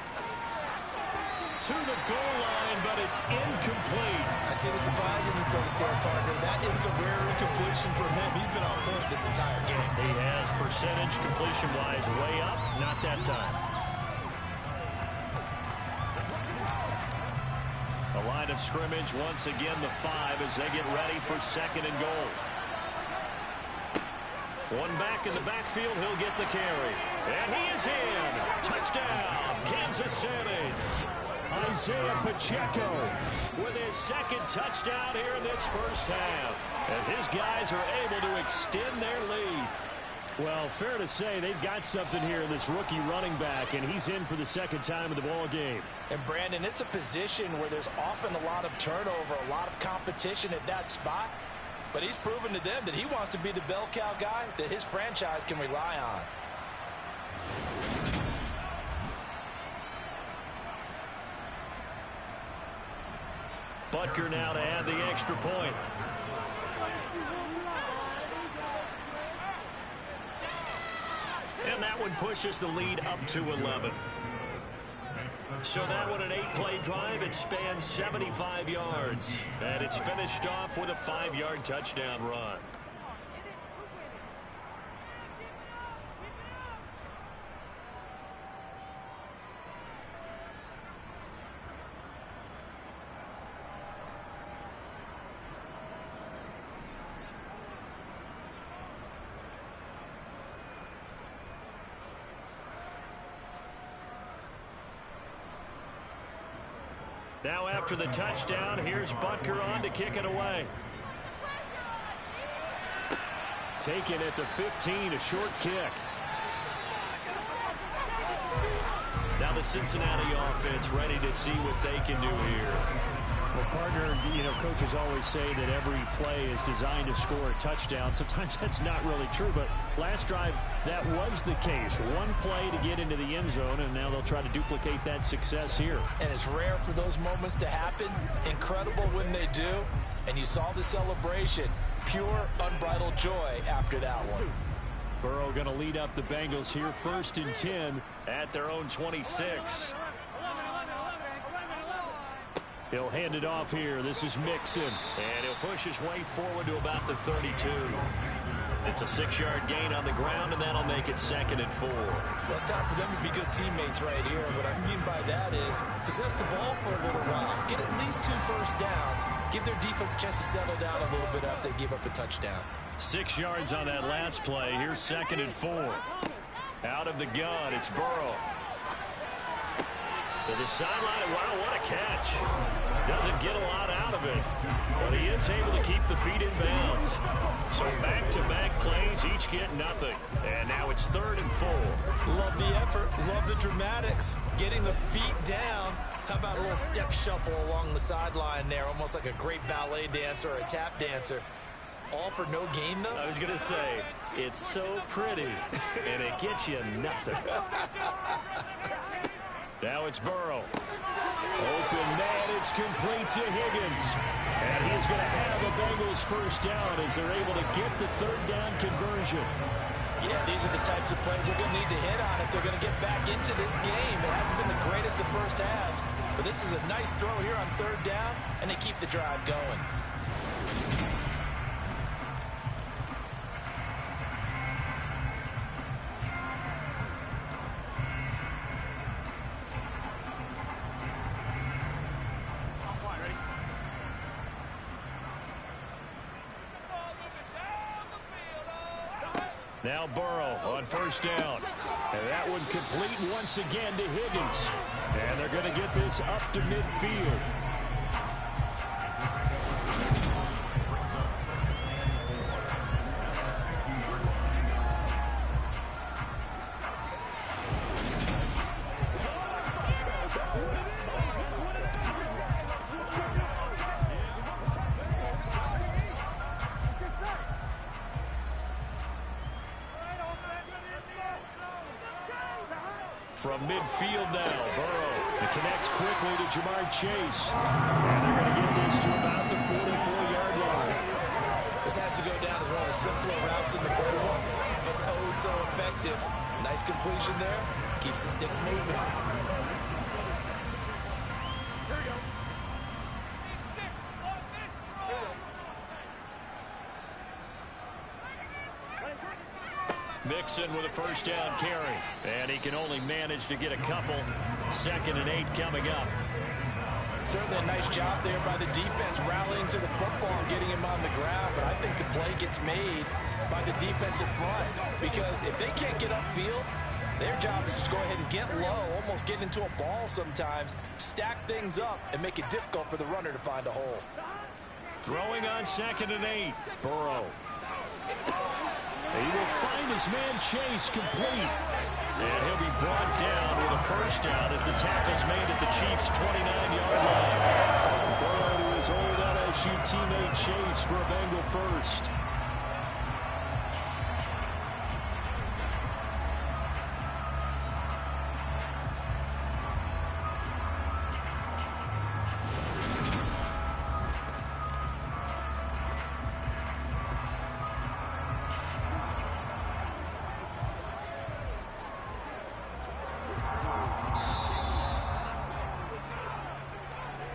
To the goal line, but it's incomplete. I see the surprise in your face there, partner. That is a rare completion from him. He's been on point this entire game. He has percentage completion-wise way up. Not that time. The line of scrimmage, once again, the 5 as they get ready for 2nd and goal. One back in the backfield, he'll get the carry. And he is in. Touchdown, Kansas City. Isaiah Pacheco with his 2nd touchdown here in this first half as his guys are able to extend their lead. Well, fair to say they've got something here in this rookie running back, and he's in for the 2nd time in the ball game. And, Brandon, it's a position where there's often a lot of turnover, a lot of competition at that spot. But he's proven to them that he wants to be the bell cow guy that his franchise can rely on. Butker now to add the extra point. And that one pushes the lead up to 11. So that one an 8-play drive. It spans 75 yards. And it's finished off with a 5-yard touchdown run. Now after the touchdown, here's Butker on to kick it away. Taken at the 15, a short kick. Now the Cincinnati offense ready to see what they can do here. Well, partner, you know, coaches always say that every play is designed to score a touchdown. Sometimes that's not really true, but last drive, that was the case. One play to get into the end zone, and now they'll try to duplicate that success here. And it's rare for those moments to happen. Incredible when they do. And you saw the celebration. Pure, unbridled joy after that one. Burrow going to lead up the Bengals here, 1st and 10 at their own 26. He'll hand it off here. This is Mixon. And he'll push his way forward to about the 32. It's a 6-yard gain on the ground, and that'll make it 2nd and 4. Well, it's time for them to be good teammates right here. What I mean by that is possess the ball for a little while. Get at least 2 first downs. Give their defense a chance to settle down a little bit after they give up a touchdown. 6 yards on that last play. Here's 2nd and 4. Out of the gun, it's Burrow. To the sideline. Wow, what a catch. Doesn't get a lot out of it, but he is able to keep the feet in bounds. So back-to-back plays, each get nothing. And now it's 3rd and 4. Love the effort. Love the dramatics. Getting the feet down. How about a little step shuffle along the sideline there, almost like a great ballet dancer or a tap dancer. All for no gain, though? I was going to say, it's so pretty, and it gets you nothing. Now it's Burrow. Open man, it's complete to Higgins. And he's going to have a Bengals first down as they're able to get the 3rd down conversion. Yeah, these are the types of plays they're going to need to hit on if they're going to get back into this game. It hasn't been the greatest of first halves, but this is a nice throw here on 3rd down, and they keep the drive going. Now Burrow on first down. And that one complete once again to Higgins. And they're going to get this up to midfield. From midfield now, Burrow. It connects quickly to Jamar Chase. And they're going to get this to about the 44-yard line. This has to go down as one of the simpler routes in the playbook, but oh so effective. Nice completion there. Keeps the sticks moving. Mixon with a first down carry. And he can only manage to get a couple. 2nd and 8 coming up. Certainly a nice job there by the defense rallying to the football and getting him on the ground. But I think the play gets made by the defensive front. Because if they can't get upfield, their job is to go ahead and get low, almost get into a ball sometimes, stack things up, and make it difficult for the runner to find a hole. Throwing on 2nd and 8. Burrow. He will find his man Chase complete. And he'll be brought down with a first down as the tackle's made at the Chiefs' 29-yard line. Burrow to his old LSU teammate Chase for a Bengal first.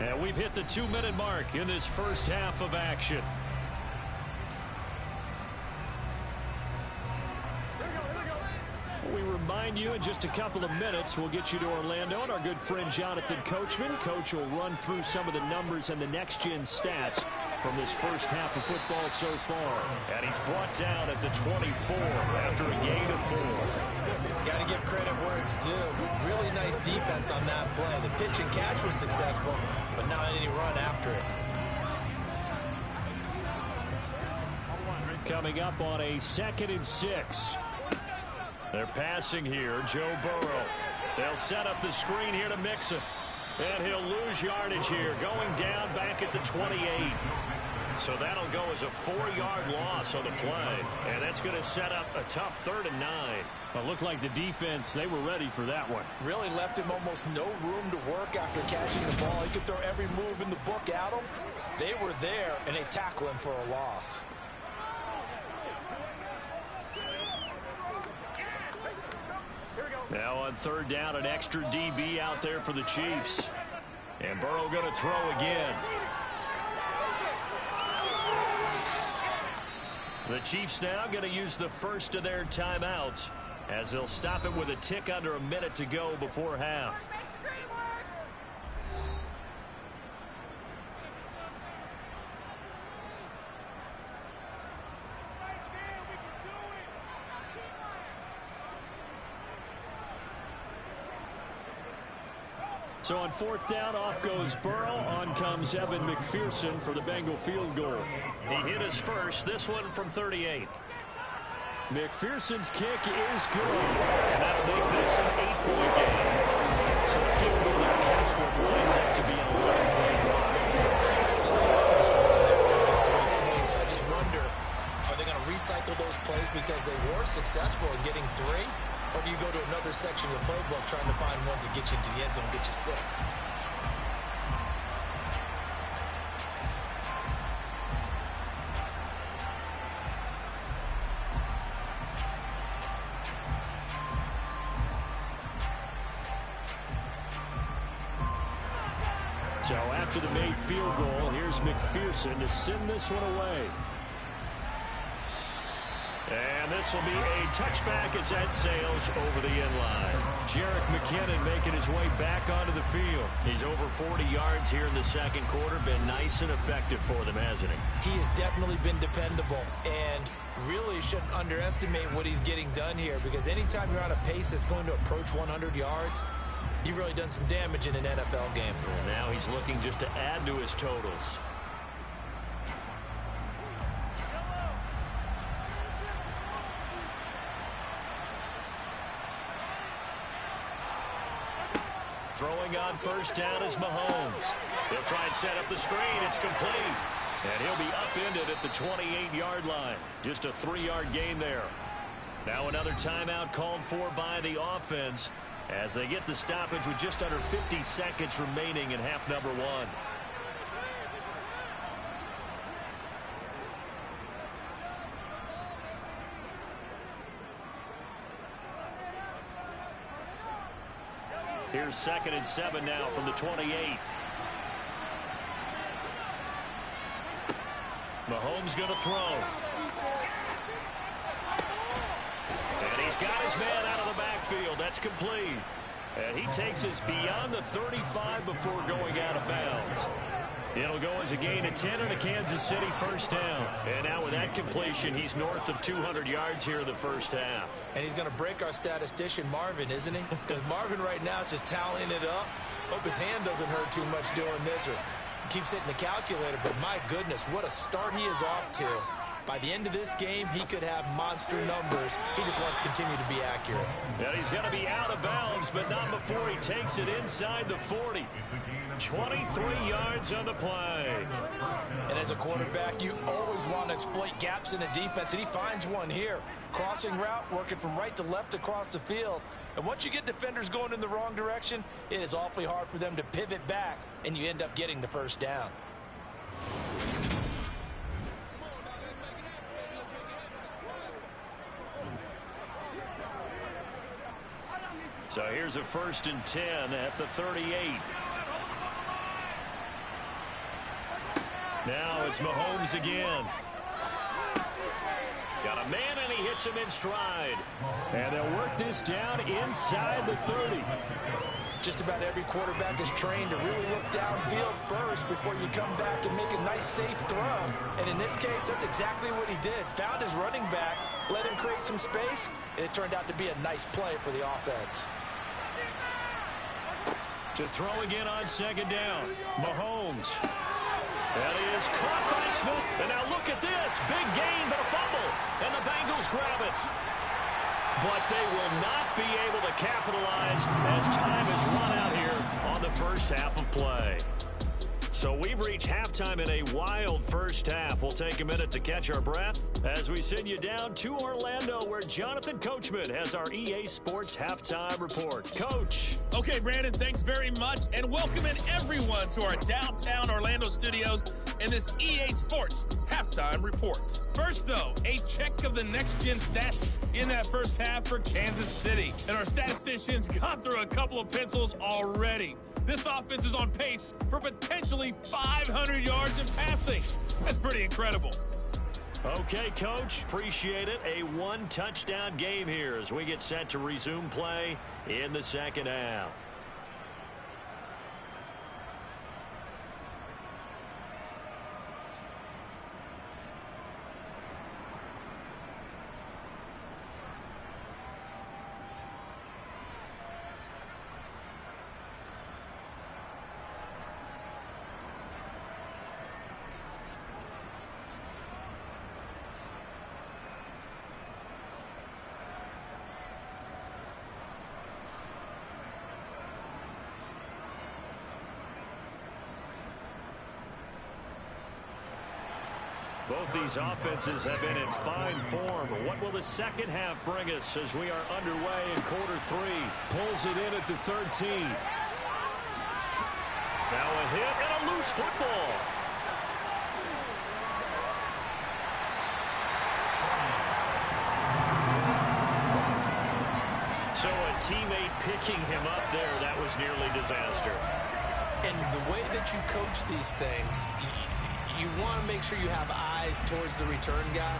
And we've hit the 2-minute mark in this first half of action. We remind you in just a couple of minutes we'll get you to Orlando and our good friend Jonathan Coachman. Coach will run through some of the numbers and the next-gen stats from this first half of football so far. And he's brought down at the 24 after a gain of 4. Got to give credit where it's due. Really nice defense on that play. The pitch and catch was successful, but not any run after it. Coming up on a 2nd and 6. They're passing here, Joe Burrow. They'll set up the screen here to Mixon. And he'll lose yardage here, going down back at the 28. So that'll go as a 4-yard loss on the play. And that's going to set up a tough 3rd and 9. It looked like the defense, they were ready for that one. Really left him almost no room to work after catching the ball. He could throw every move in the book at him. They were there, and they tackle him for a loss. Now on 3rd down, an extra DB out there for the Chiefs. And Burrow going to throw again. The Chiefs now going to use the first of their timeouts as they'll stop it with a tick under a minute to go before half. So on 4th down, off goes Burrow. On comes Evan McPherson for the Bengal field goal. He hit his first, this one from 38. McPherson's kick is good. And that'll make this an 8-point game. So the field goal there counts what winds up to be an 11-play drive. That's a lot of offense to run there to get 3 points. I just wonder, are they going to recycle those plays because they were successful in getting 3? Or do you go to another section of the playbook trying to find ones that get you into the end zone and get you 6? So after the made field goal, here's McPherson to send this one away. And this will be a touchback as that sails over the end line. Jerick McKinnon making his way back onto the field. He's over 40 yards here in the second quarter. Been nice and effective for them, hasn't he? He has definitely been dependable, and really shouldn't underestimate what he's getting done here, because anytime you're on a pace that's going to approach 100 yards, you've really done some damage in an NFL game. And now he's looking just to add to his totals. Throwing on first down is Mahomes. He'll try and set up the screen. It's complete. And he'll be upended at the 28-yard line. Just a 3-yard gain there. Now another timeout called for by the offense as they get the stoppage with just under 50 seconds remaining in half number one. Here's 2nd and 7 now from the 28. Mahomes going to throw. And he's got his man out of the backfield. That's complete. And he takes us beyond the 35 before going out of bounds. It'll go as a gain of 10 and a Kansas City first down. And now with that completion, he's north of 200 yards here in the first half. And he's going to break our statistician, Marvin, isn't he? Because Marvin right now is just tallying it up. Hope his hand doesn't hurt too much doing this, or keeps hitting the calculator. But my goodness, what a start he is off to. By the end of this game, he could have monster numbers. He just wants to continue to be accurate. And he's going to be out of bounds, but not before he takes it inside the 40. 23 yards on the play. And as a quarterback, you always want to exploit gaps in a defense, and he finds one here. Crossing route, working from right to left across the field. And once you get defenders going in the wrong direction, it is awfully hard for them to pivot back, and you end up getting the first down. So here's a 1st and 10 at the 38. Now it's Mahomes again. Got a man, and he hits him in stride. And they'll work this down inside the 30. Just about every quarterback is trained to really look downfield first before you come back and make a nice, safe throw. And in this case, that's exactly what he did. Found his running back, let him create some space, and it turned out to be a nice play for the offense. To throw again on 2nd down, Mahomes. And he is caught by Smith. And now look at this. Big gain, but a fumble. And the Bengals grab it. But they will not be able to capitalize as time has run out here on the first half of play. So we've reached halftime in a wild first half. We'll take a minute to catch our breath as we send you down to Orlando, where Jonathan Coachman has our EA Sports Halftime Report. Coach. Okay, Brandon, thanks very much, and welcome in everyone to our downtown Orlando studios in this EA Sports Halftime Report. First, though, a check of the next-gen stats in that first half for Kansas City. And our statisticians got through a couple of pencils already. This offense is on pace for potentially 500 yards in passing. That's pretty incredible. Okay, Coach, appreciate it. A one-touchdown game here as we get set to resume play in the second half. Both these offenses have been in fine form. What will the second half bring us as we are underway in quarter 3? Pulls it in at the 13. Now a hit and a loose football. So a teammate picking him up there, that was nearly disaster. And the way that you coach these things, you want to make sure you have eyes towards the return guy.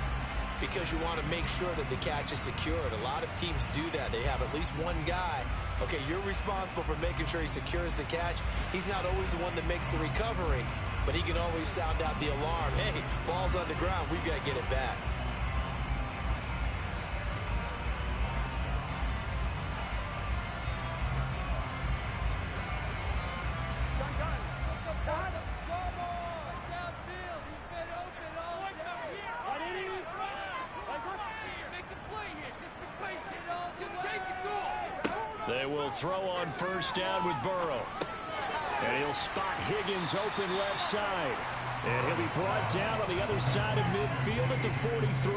because you want to make sure that the catch is secured. A lot of teams do that. They have at least one guy. Okay, you're responsible for making sure he secures the catch. He's not always the one that makes the recovery, but he can always sound out the alarm. Hey, ball's on the ground. We've got to get it back. They will throw on first down with Burrow. And he'll spot Higgins open left side. And he'll be brought down on the other side of midfield at the 43.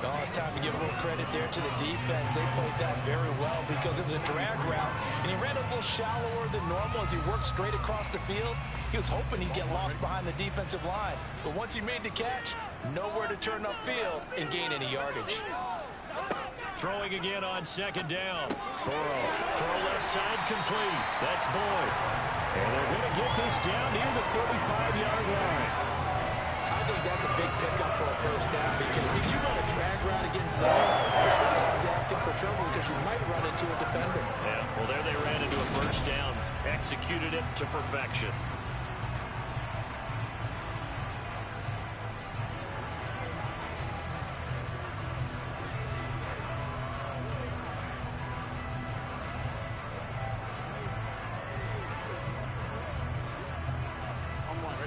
Oh, it's time to give a little credit there to the defense. They played that very well because it was a drag route, and he ran a little shallower than normal as he worked straight across the field. He was hoping he'd get lost behind the defensive line. But once he made the catch, nowhere to turn upfield and gain any yardage. Throwing again on second down. Burrow, throw left side complete. That's Boyd. And they're going to get this down near the 35-yard line. I think that's a big pickup for a first down because when you run a drag route against zone, you're sometimes asking for trouble because you might run into a defender. Yeah, well, there they ran into a first down. Executed it to perfection.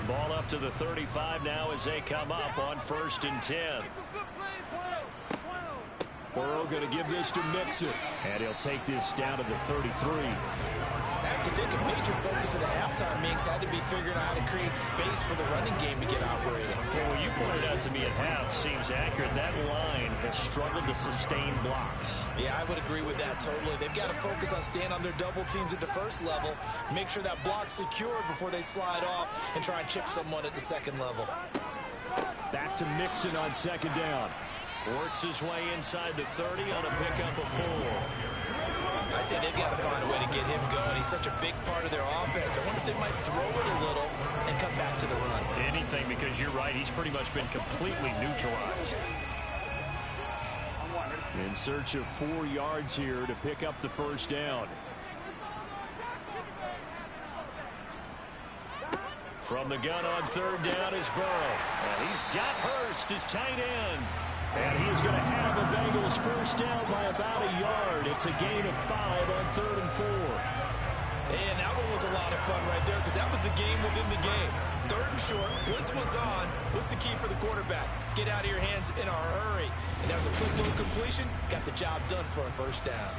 Ball up to the 35 now as they come up on 1st and 10. Burrow going to give this to Mixon. And he'll take this down to the 33. I have to think a major focus at the halftime meetings had to be figuring out how to create space for the running game to get operating. Well, what you pointed out to me at half seems accurate. That line has struggled to sustain blocks. Yeah, I would agree with that totally. They've got to focus on staying on their double teams at the first level, make sure that block's secured before they slide off and try and chip someone at the second level. Back to Mixon on second down. Works his way inside the 30 on a pickup of 4. I'd say they've got to find a way to get him going. He's such a big part of their offense. I wonder if they might throw it a little and come back to the run. Anything, because you're right. He's pretty much been completely neutralized. In search of 4 yards here to pick up the first down. From the gun on 3rd down is Burrow. And he's got Hurst, his tight end. And he is going to have the Bengals first down by about a yard. It's a gain of 5 on 3rd and 4. And that one was a lot of fun right there because that was the game within the game. 3rd and short, blitz was on. What's the key for the quarterback? Get out of your hands in a hurry. And that was a quick little completion. Got the job done for a first down.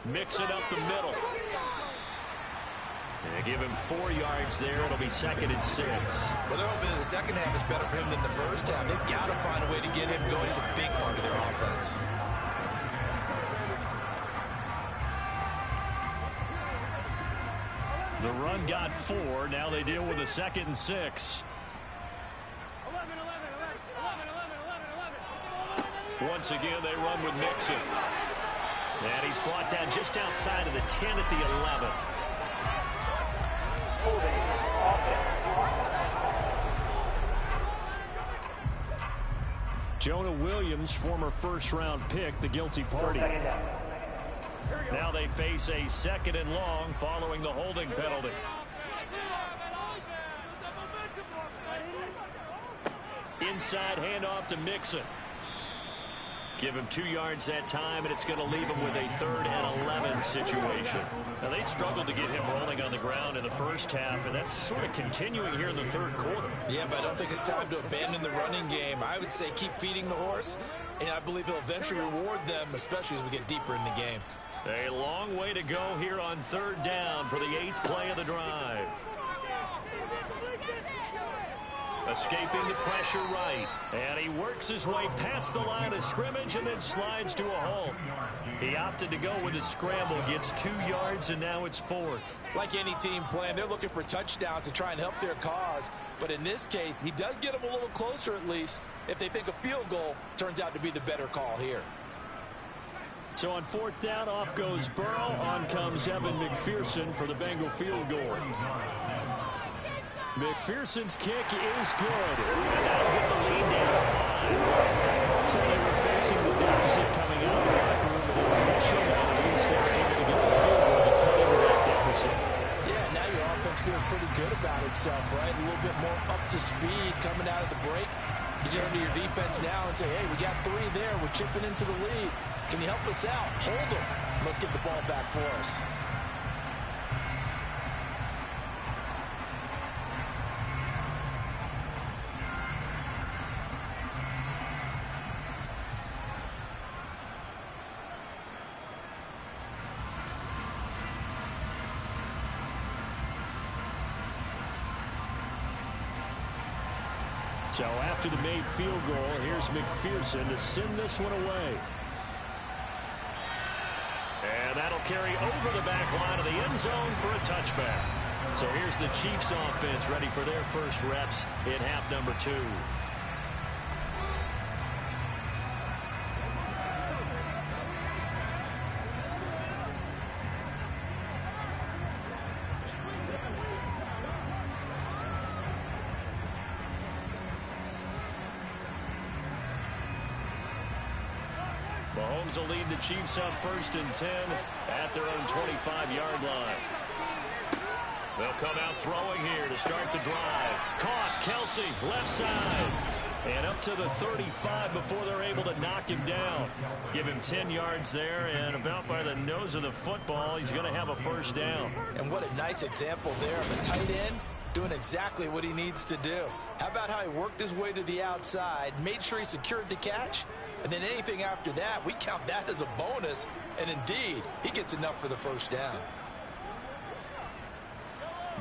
Mix it up the middle. And give him 4 yards there. It'll be 2nd and 6. Well, they're hoping that the second half is better for him than the first half. They've got to find a way to get him going. He's a big part of their offense. The run got 4. Now they deal with a 2nd and 6. Once again, they run with Mixon. And he's brought down just outside of the 10 at the 11. Jonah Williams, former first-round pick, the guilty party. Now they face a 2nd and long following the holding penalty. Inside handoff to Mixon. Give him 2 yards that time, and it's going to leave him with a 3rd and 11 situation. Now, they struggled to get him rolling on the ground in the first half, and that's sort of continuing here in the 3rd quarter. Yeah, but I don't think it's time to abandon the running game. I would say keep feeding the horse, and I believe he'll eventually reward them, especially as we get deeper in the game. A long way to go here on 3rd down for the 8th play of the drive. Escaping the pressure right. And he works his way past the line of scrimmage and then slides to a halt. He opted to go with a scramble, gets 2 yards, and now it's 4th. Like any team playing, they're looking for touchdowns to try and help their cause. But in this case, he does get them a little closer at least if they think a field goal turns out to be the better call here. So on 4th down, off goes Burrow. On comes Evan McPherson for the Bengal field goal. McPherson's kick is good. And that'll get the lead down to 5. So they were facing the deficit coming out of the locker room in the initial, and at least they were able to get the field goal to cut into that deficit. Yeah, now your offense feels pretty good about itself, right? A little bit more up to speed coming out of the break. You turn to your defense now and say, hey, we got 3 there. We're chipping into the lead. Can you help us out? Hold them. Let's get the ball back for us. So after the made field goal, here's McPherson to send this one away. And that'll carry over the back line of the end zone for a touchback. So here's the Chiefs offense ready for their first reps in half number 2. Mahomes will lead the Chiefs on 1st and 10 at their own 25-yard line. They'll come out throwing here to start the drive. Caught, Kelsey, left side. And up to the 35 before they're able to knock him down. Give him 10 yards there, and about by the nose of the football, he's going to have a first down. And what a nice example there of a tight end doing exactly what he needs to do. How about how he worked his way to the outside, made sure he secured the catch, and then anything after that, we count that as a bonus. And indeed, he gets enough for the first down.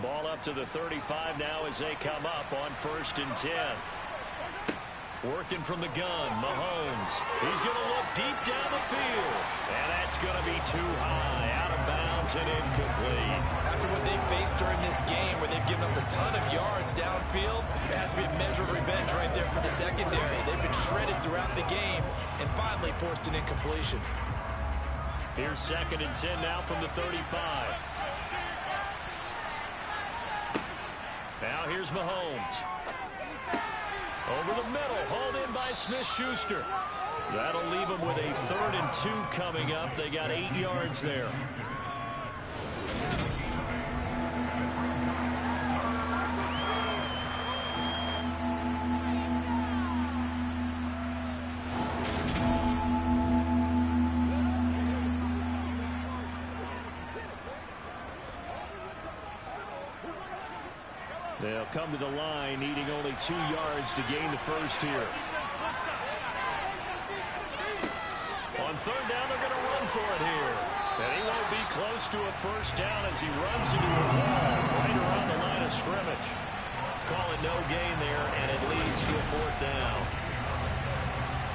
Ball up to the 35 now as they come up on 1st and 10. Working from the gun, Mahomes. He's going to look deep down the field. And that's going to be too high, out of bounds and incomplete. After what they faced during this game where they've given up a ton of yards downfield, it has to be a measure of revenge right there for the secondary. They've been shredded throughout the game and finally forced an incompletion. Here's 2nd and 10 now from the 35. Now here's Mahomes. Over the middle, hauled in by Smith-Schuster. That'll leave them with a 3rd and 2 coming up. They got 8 yards there. They'll come to the line, needing only 2 yards to gain the first here. On 3rd down, they're going to run for it here. And he won't be close to a first down as he runs into a wall right around the line of scrimmage. Call it no gain there, and it leads to a 4th down.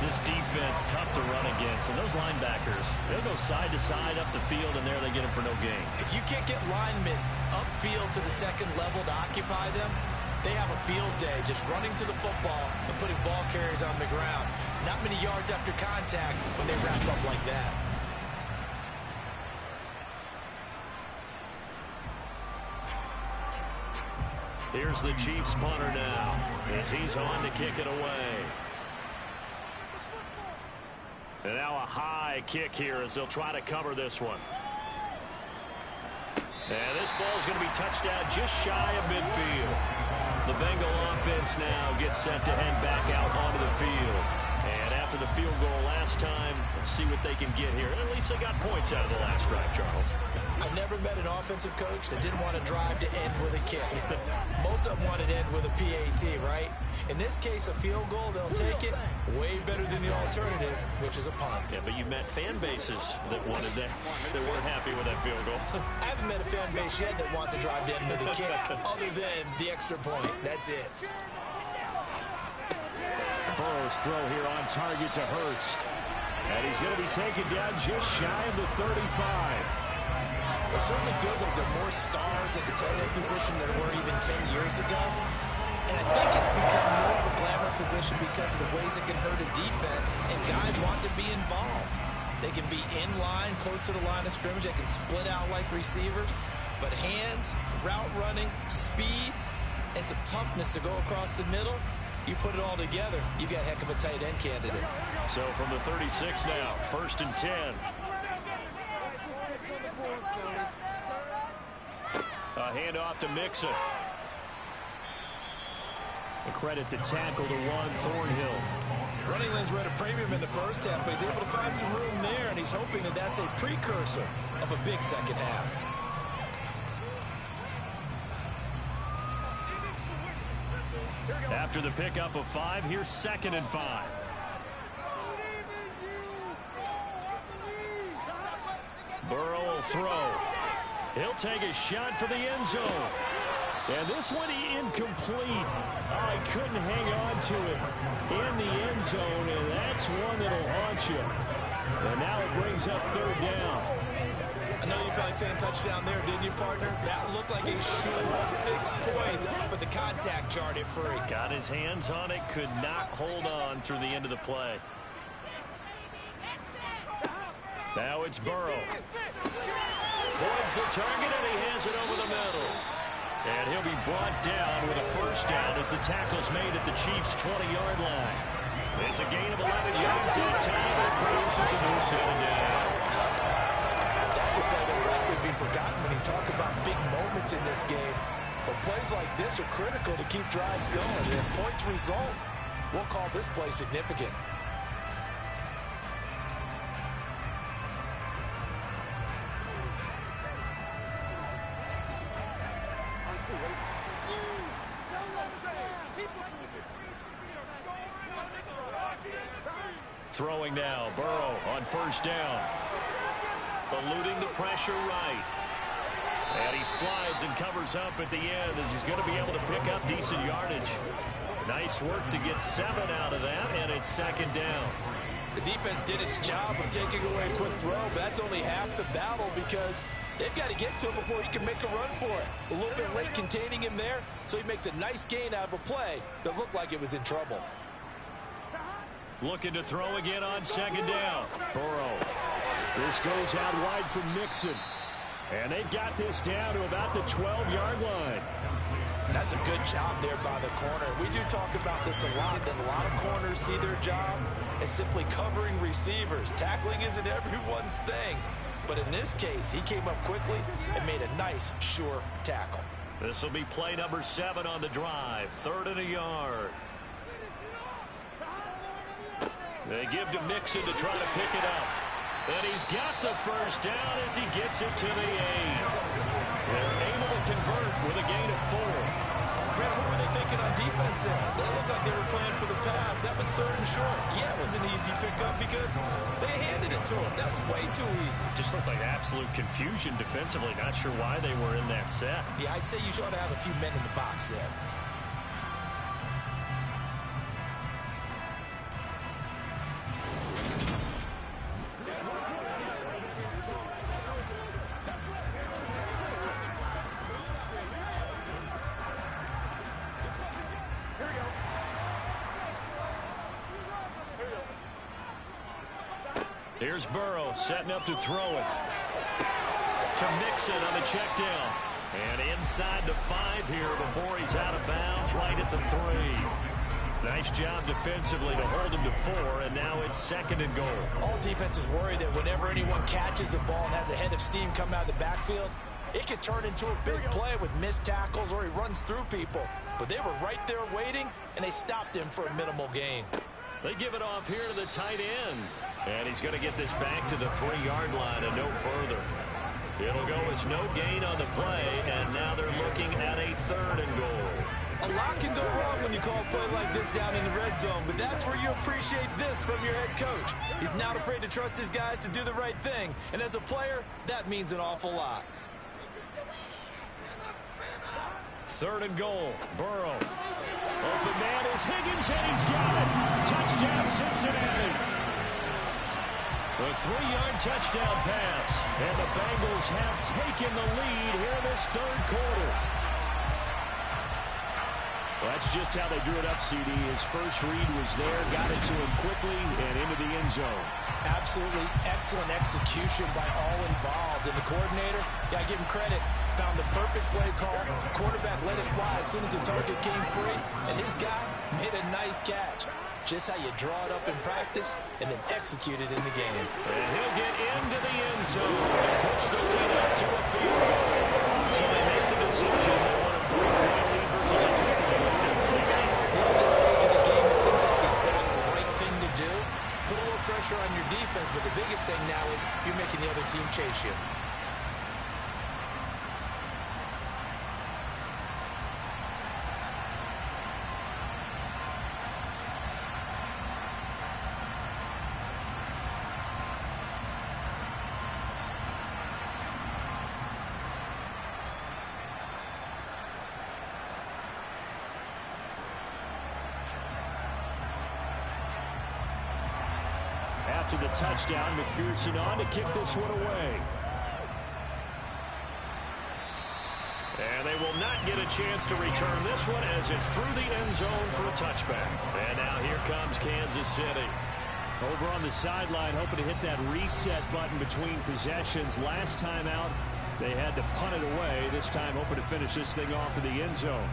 This defense, tough to run against. And those linebackers, they'll go side to side up the field, and there they get him for no gain. If you can't get linemen upfield to the 2nd level to occupy them, they have a field day just running to the football and putting ball carriers on the ground. Not many yards after contact when they wrap up like that. Here's the Chiefs punter now as he's on to kick it away. And now a high kick here as they'll try to cover this one. And this ball's going to be touched out just shy of midfield. The Bengal offense now gets set to head back out onto the field. And after the field goal last time, let's see what they can get here. At least they got points out of the last drive, Charles. I never met an offensive coach that didn't want to drive to end with a kick. Most of them wanted to end with a PAT, right? In this case, a field goal, they'll take it. Way better than the alternative, which is a punt. Yeah, but you met fan bases that wanted that, that weren't happy with that field goal. I haven't met a fan base yet that wants to drive to end with a kick, other than the extra point. That's it. Burrow's throw here on target to Hurst. And he's going to be taken down just shy of the 35. It certainly feels like there are more stars at the tight end position than there were even 10 years ago. And I think it's become more of a glamour position because of the ways it can hurt a defense, and guys want to be involved. They can be in line, close to the line of scrimmage. They can split out like receivers. But hands, route running, speed, and some toughness to go across the middle, you put it all together, you got a heck of a tight end candidate. So from the 36 now, 1st and 10. A handoff to Mixon. A credit the tackle to Juan Thornhill. Running lanes were at a premium in the first half, but he's able to find some room there, and he's hoping that that's a precursor of a big second half. After the pickup of 5, here's 2nd and 5. Burrow will throw. He'll take a shot for the end zone. And this one incomplete. Oh, he couldn't hang on to it in the end zone, and that's one that'll haunt you. And now it brings up 3rd down. I know you felt like saying touchdown there, didn't you, partner? That looked like a sure 6 points, but the contact jarred it free. Got his hands on it, could not hold on through the end of the play. Now it's Burrow. Boyd's the target, and he has it over the middle. And he'll be brought down with a 1st down as the tackle's made at the Chiefs' 20-yard line. It's a gain of 11 yards that time. It produces a new 7 down. That's a play that will likely be forgotten when you talk about big moments in this game. But plays like this are critical to keep drives going. And if points result, we'll call this play significant. Throwing now, Burrow on 1st down. Eluding the pressure right. And he slides and covers up at the end as he's going to be able to pick up decent yardage. Nice work to get 7 out of that, and it's 2nd down. The defense did its job of taking away a quick throw, but that's only half the battle because they've got to get to him before he can make a run for it. A little bit late containing him there, so he makes a nice gain out of a play that looked like it was in trouble. Looking to throw again on 2nd down. Burrow. This goes out wide for Mixon. And they've got this down to about the 12-yard line. That's a good job there by the corner. We do talk about this a lot, that a lot of corners see their job as simply covering receivers. Tackling isn't everyone's thing. But in this case, he came up quickly and made a nice, sure tackle. This will be play number 7 on the drive. 3rd and a yard. They give to Mixon to try to pick it up. And he's got the 1st down as he gets it to the 8. They're able to convert with a gain of 4. Man, what were they thinking on defense there? They looked like they were playing for the pass. That was 3rd and short. Yeah, it was an easy pickup because they handed it to him. That was way too easy. Just looked like absolute confusion defensively. Not sure why they were in that set. Yeah, I'd say you ought to have a few men in the box there. Here's Burrow setting up to throw it. To Mixon on the check down. And inside the 5 here before he's out of bounds right at the 3. Nice job defensively to hold him to 4, and now it's 2nd and goal. All defenses worry that whenever anyone catches the ball and has a head of steam come out of the backfield, it could turn into a big play with missed tackles or he runs through people. But they were right there waiting, and they stopped him for a minimal gain. They give it off here to the tight end. And he's going to get this back to the 3-yard line and no further. It'll go as no gain on the play, and now they're looking at a 3rd and goal. A lot can go wrong when you call a play like this down in the red zone, but that's where you appreciate this from your head coach. He's not afraid to trust his guys to do the right thing, and as a player, that means an awful lot. 3rd and goal, Burrow. Open man is Higgins, and he's got it. Touchdown, Cincinnati. The 3-yard touchdown pass, and the Bengals have taken the lead here in this 3rd quarter. That's just how they drew it up, CD. His first read was there, got it to him quickly, and into the end zone. Absolutely excellent execution by all involved. And the coordinator, got to give him credit, found the perfect play call. Quarterback let it fly as soon as the target came free, and his guy made a nice catch. Just how you draw it up in practice and then execute it in the game. And he'll get into the end zone and push the lead up to a field goal. So they make the decision. They want a 3-point lead versus a 2-point lead. At this stage of the game, it seems like the exact right thing to do. Put a little pressure on your defense, but the biggest thing now is you're making the other team chase you. After the touchdown, McPherson on to kick this one away. And they will not get a chance to return this one as it's through the end zone for a touchback. And now here comes Kansas City. Over on the sideline, hoping to hit that reset button between possessions. Last time out, they had to punt it away. This time, hoping to finish this thing off in the end zone.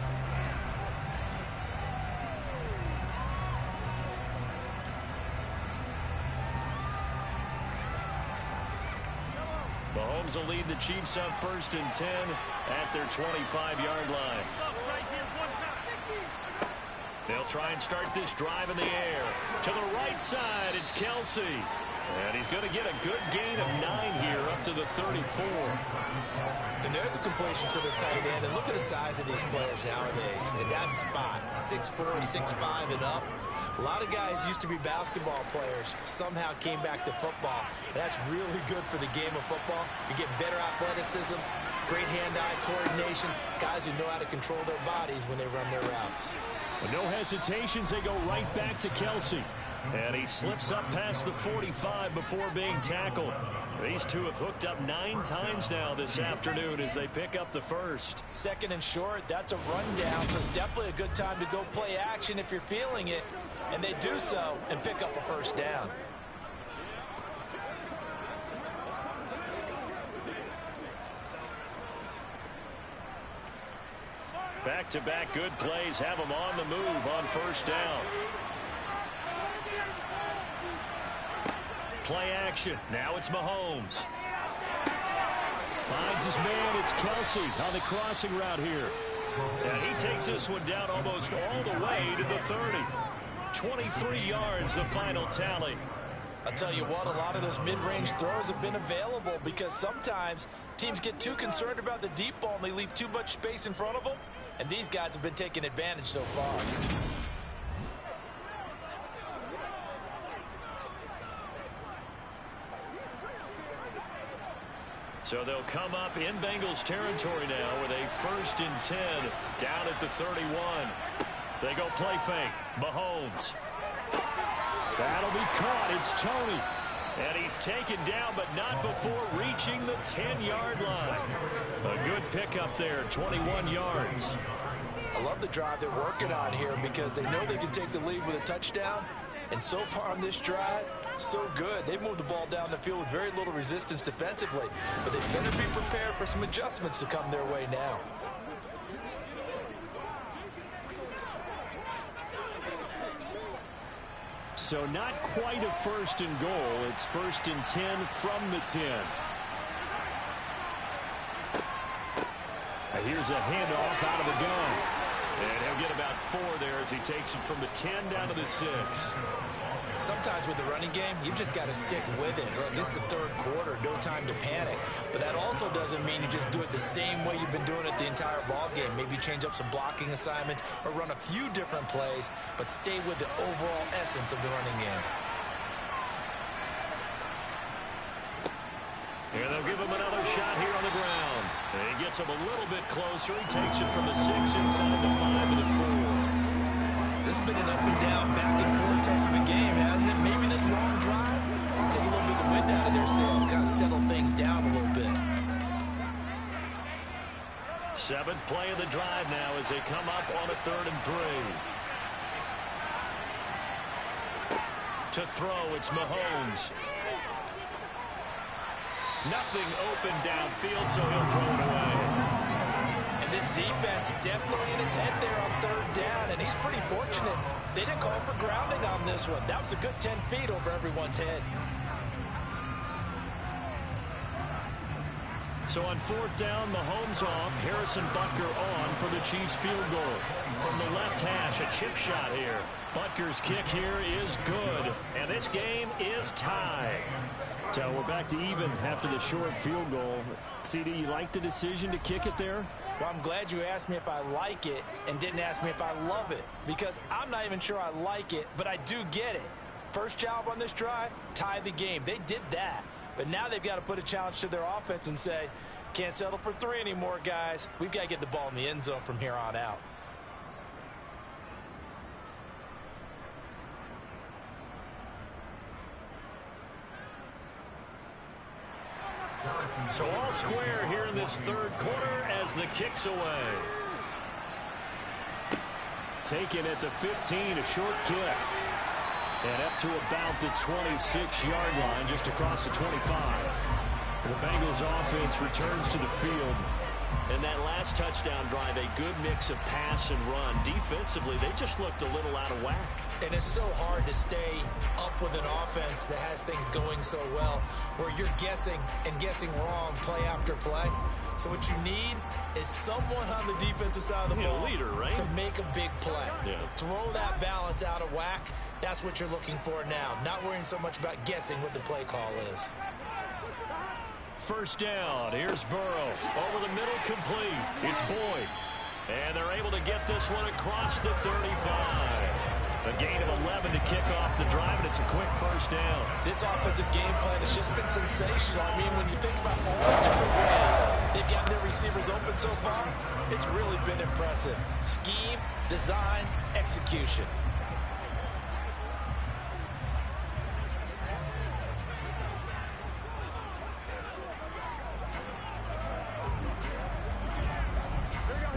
Mahomes will lead the Chiefs up 1st and 10 at their 25-yard line. They'll try and start this drive in the air. To the right side, it's Kelsey. And he's going to get a good gain of 9 here up to the 34. And there's a completion to the tight end. And look at the size of these players nowadays. In that spot, 6'4", 6'5", and up. A lot of guys used to be basketball players, somehow came back to football. And that's really good for the game of football. You get better athleticism, great hand-eye coordination, guys who know how to control their bodies when they run their routes. With no hesitations, they go right back to Kelsey. And he slips up past the 45 before being tackled. These two have hooked up 9 times now this afternoon as they pick up the first. 2nd and short, that's a rundown, so it's definitely a good time to go play action if you're feeling it. And they do so and pick up a first down. Back-to-back good plays have them on the move on 1st down. Play action. Now it's Mahomes. Finds his man. It's Kelsey on the crossing route here. And he takes this one down almost all the way to the 30. 23 yards, the final tally. I'll tell you what, a lot of those mid-range throws have been available because sometimes teams get too concerned about the deep ball and they leave too much space in front of them. And these guys have been taking advantage so far. So they'll come up in Bengals territory now with a 1st and 10 down at the 31. They go play fake. Mahomes. That'll be caught. It's Tony. And he's taken down, but not before reaching the 10-yard line. A good pickup there, 21 yards. I love the drive they're working on here because they know they can take the lead with a touchdown. And so far on this drive, so good. They moved the ball down the field with very little resistance defensively. But they better be prepared for some adjustments to come their way now. So not quite a 1st and goal. It's 1st and 10 from the 10. Here's a handoff out of the gun. And he'll get about 4 there as he takes it from the 10 down to the 6. Sometimes with the running game, you've just got to stick with it. Look, it's the 3rd quarter, no time to panic. But that also doesn't mean you just do it the same way you've been doing it the entire ball game. Maybe change up some blocking assignments or run a few different plays, but stay with the overall essence of the running game. And they'll give him another shot here on the ground. And he gets him a little bit closer. He takes it from the 6 inside the 5 to the 4. This has been an up and down, back and forth type of a game, hasn't it? Maybe this long drive will take a little bit of the wind out of their sails, kind of settle things down a little bit. 7th play of the drive now as they come up on a 3rd and 3. To throw, it's Mahomes. Nothing open downfield, so he'll throw it away. And this defense definitely in his head there on 3rd down, and he's pretty fortunate. They didn't call for grounding on this one. That was a good 10 feet over everyone's head. So on 4th down, Mahomes off, Harrison Butker on for the Chiefs field goal. From the left hash, a chip shot here. Butker's kick here is good, and this game is tied. So we're back to even after the short field goal. CD, you like the decision to kick it there? Well, I'm glad you asked me if I like it and didn't ask me if I love it, because I'm not even sure I like it, but I do get it. First job on this drive, tie the game. They did that, but now they've got to put a challenge to their offense and say, can't settle for 3 anymore, guys. We've got to get the ball in the end zone from here on out. So all square here in this 3rd quarter as the kick's away. Taken at the 15, a short kick. And up to about the 26-yard line, just across the 25. The Bengals offense returns to the field. And that last touchdown drive, a good mix of pass and run. Defensively, they just looked a little out of whack. And it's so hard to stay up with an offense that has things going so well, where you're guessing and guessing wrong play after play. So what you need is someone on the defensive side of the ball, leader, right? to make a big play. Yeah. Throw that balance out of whack. That's what you're looking for now. Not worrying so much about guessing what the play call is. 1st down. Here's Burrow. Over the middle, complete. It's Boyd. And they're able to get this one across the 35. A gain of 11 to kick off the drive, and it's a quick 1st down. This offensive game plan has just been sensational. I mean, when you think about all the different ways they've gotten their receivers open so far, it's really been impressive. Scheme, design, execution.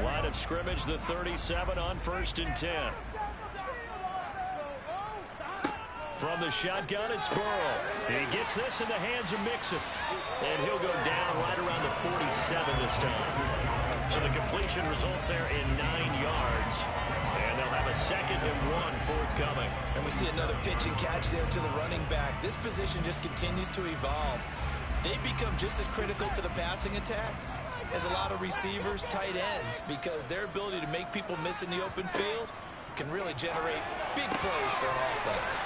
Line of scrimmage, the 37 on 1st and 10. From the shotgun, it's Burrow. And he gets this in the hands of Mixon. And he'll go down right around the 47 this time. So the completion results there in 9 yards. And they'll have a 2nd and 1 forthcoming. And we see another pitch and catch there to the running back. This position just continues to evolve. They become just as critical to the passing attack as a lot of receivers, tight ends, because their ability to make people miss in the open field can really generate big plays for an offense.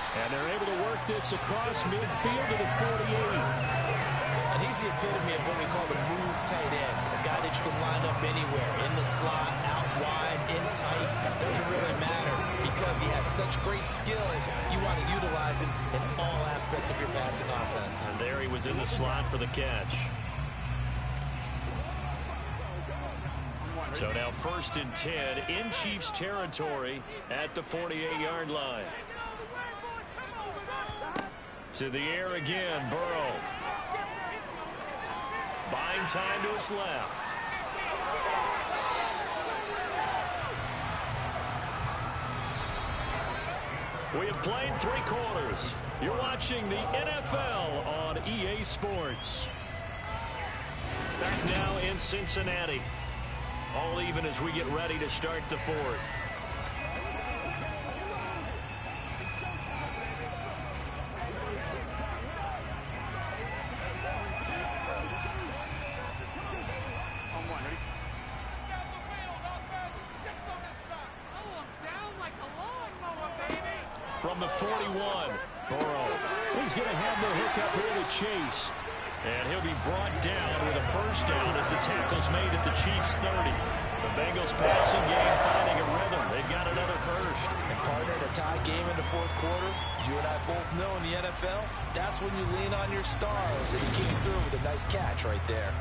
And they're able to work this across midfield to the 48. And he's the epitome of what we call the move tight end, a guy that you can line up anywhere, in the slot, out wide, in tight. Doesn't really matter because he has such great skills. You want to utilize him in all aspects of your passing offense. And there he was in the slot for the catch. So now 1st and 10 in Chiefs territory at the 48-yard line. To the air again, Burrow. Buying time to his left. We have played 3 quarters. You're watching the NFL on EA Sports. Back now in Cincinnati. All even as we get ready to start the 4th. From the 41, Burrow. He's going to have the hookup here to Chase. And he'll be brought down with a 1st down as the tackle's made at the Chiefs' 30. The Bengals passing game finding a rhythm. They've got another 1st. And partner, to tie game in the 4th quarter, you and I both know in the NFL, that's when you lean on your stars. And he came through with a nice catch right there.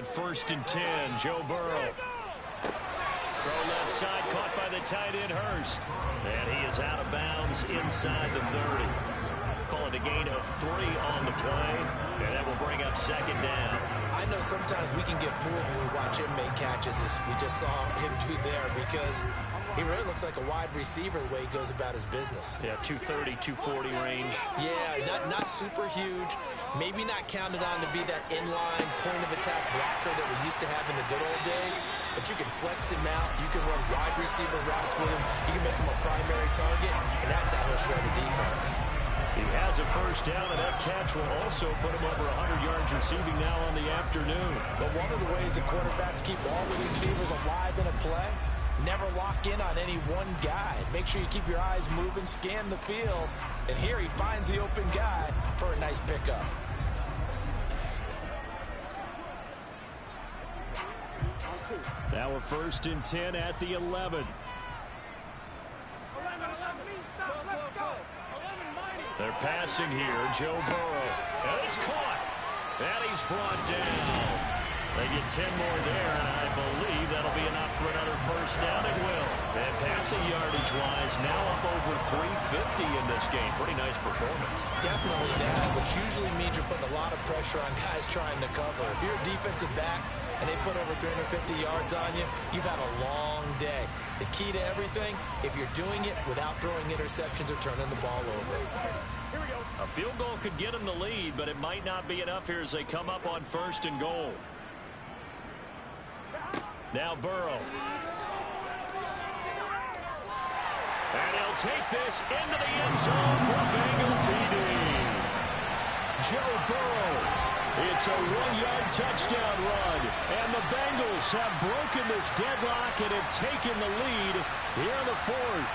on 1st and 10. Joe Burrow. Throw left side, caught by the tight end Hurst. And he is out of bounds inside the 30. Call it a gain of 3 on the play, and that will bring up 2nd down. I know sometimes we can get fooled when we watch him make catches, as we just saw him do there, because he really looks like a wide receiver the way he goes about his business. Yeah, 230, 240 range. Yeah, not super huge. Maybe not counted on to be that inline point-of-attack blocker that we used to have in the good old days, but you can flex him out. You can run wide receiver routes with him. You can make him a primary target, and that's how he'll shred the defense. He has a 1st down, and that catch will also put him over 100 yards receiving now on the afternoon. But one of the ways the quarterbacks keep all the receivers alive in a play, never lock in on any one guy. Make sure you keep your eyes moving, scan the field, and here he finds the open guy for a nice pickup. Now a 1st and 10 at the 11. They're passing here. Joe Burrow. And it's caught. And he's brought down. They get 10 more there, and I believe that'll be enough for another 1st down. It will. And passing yardage-wise, now up over 350 in this game. Pretty nice performance. Definitely that, which usually means you're putting a lot of pressure on guys trying to cover. If you're a defensive back and they put over 350 yards on you, you've had a long day. The key to everything, if you're doing it without throwing interceptions or turning the ball over. A field goal could get them the lead, but it might not be enough here as they come up on 1st and goal. Now Burrow. And he'll take this into the end zone for a Bengal TD. Joe Burrow. It's a 1-yard touchdown run. And the Bengals have broken this deadlock and have taken the lead here in the 4th.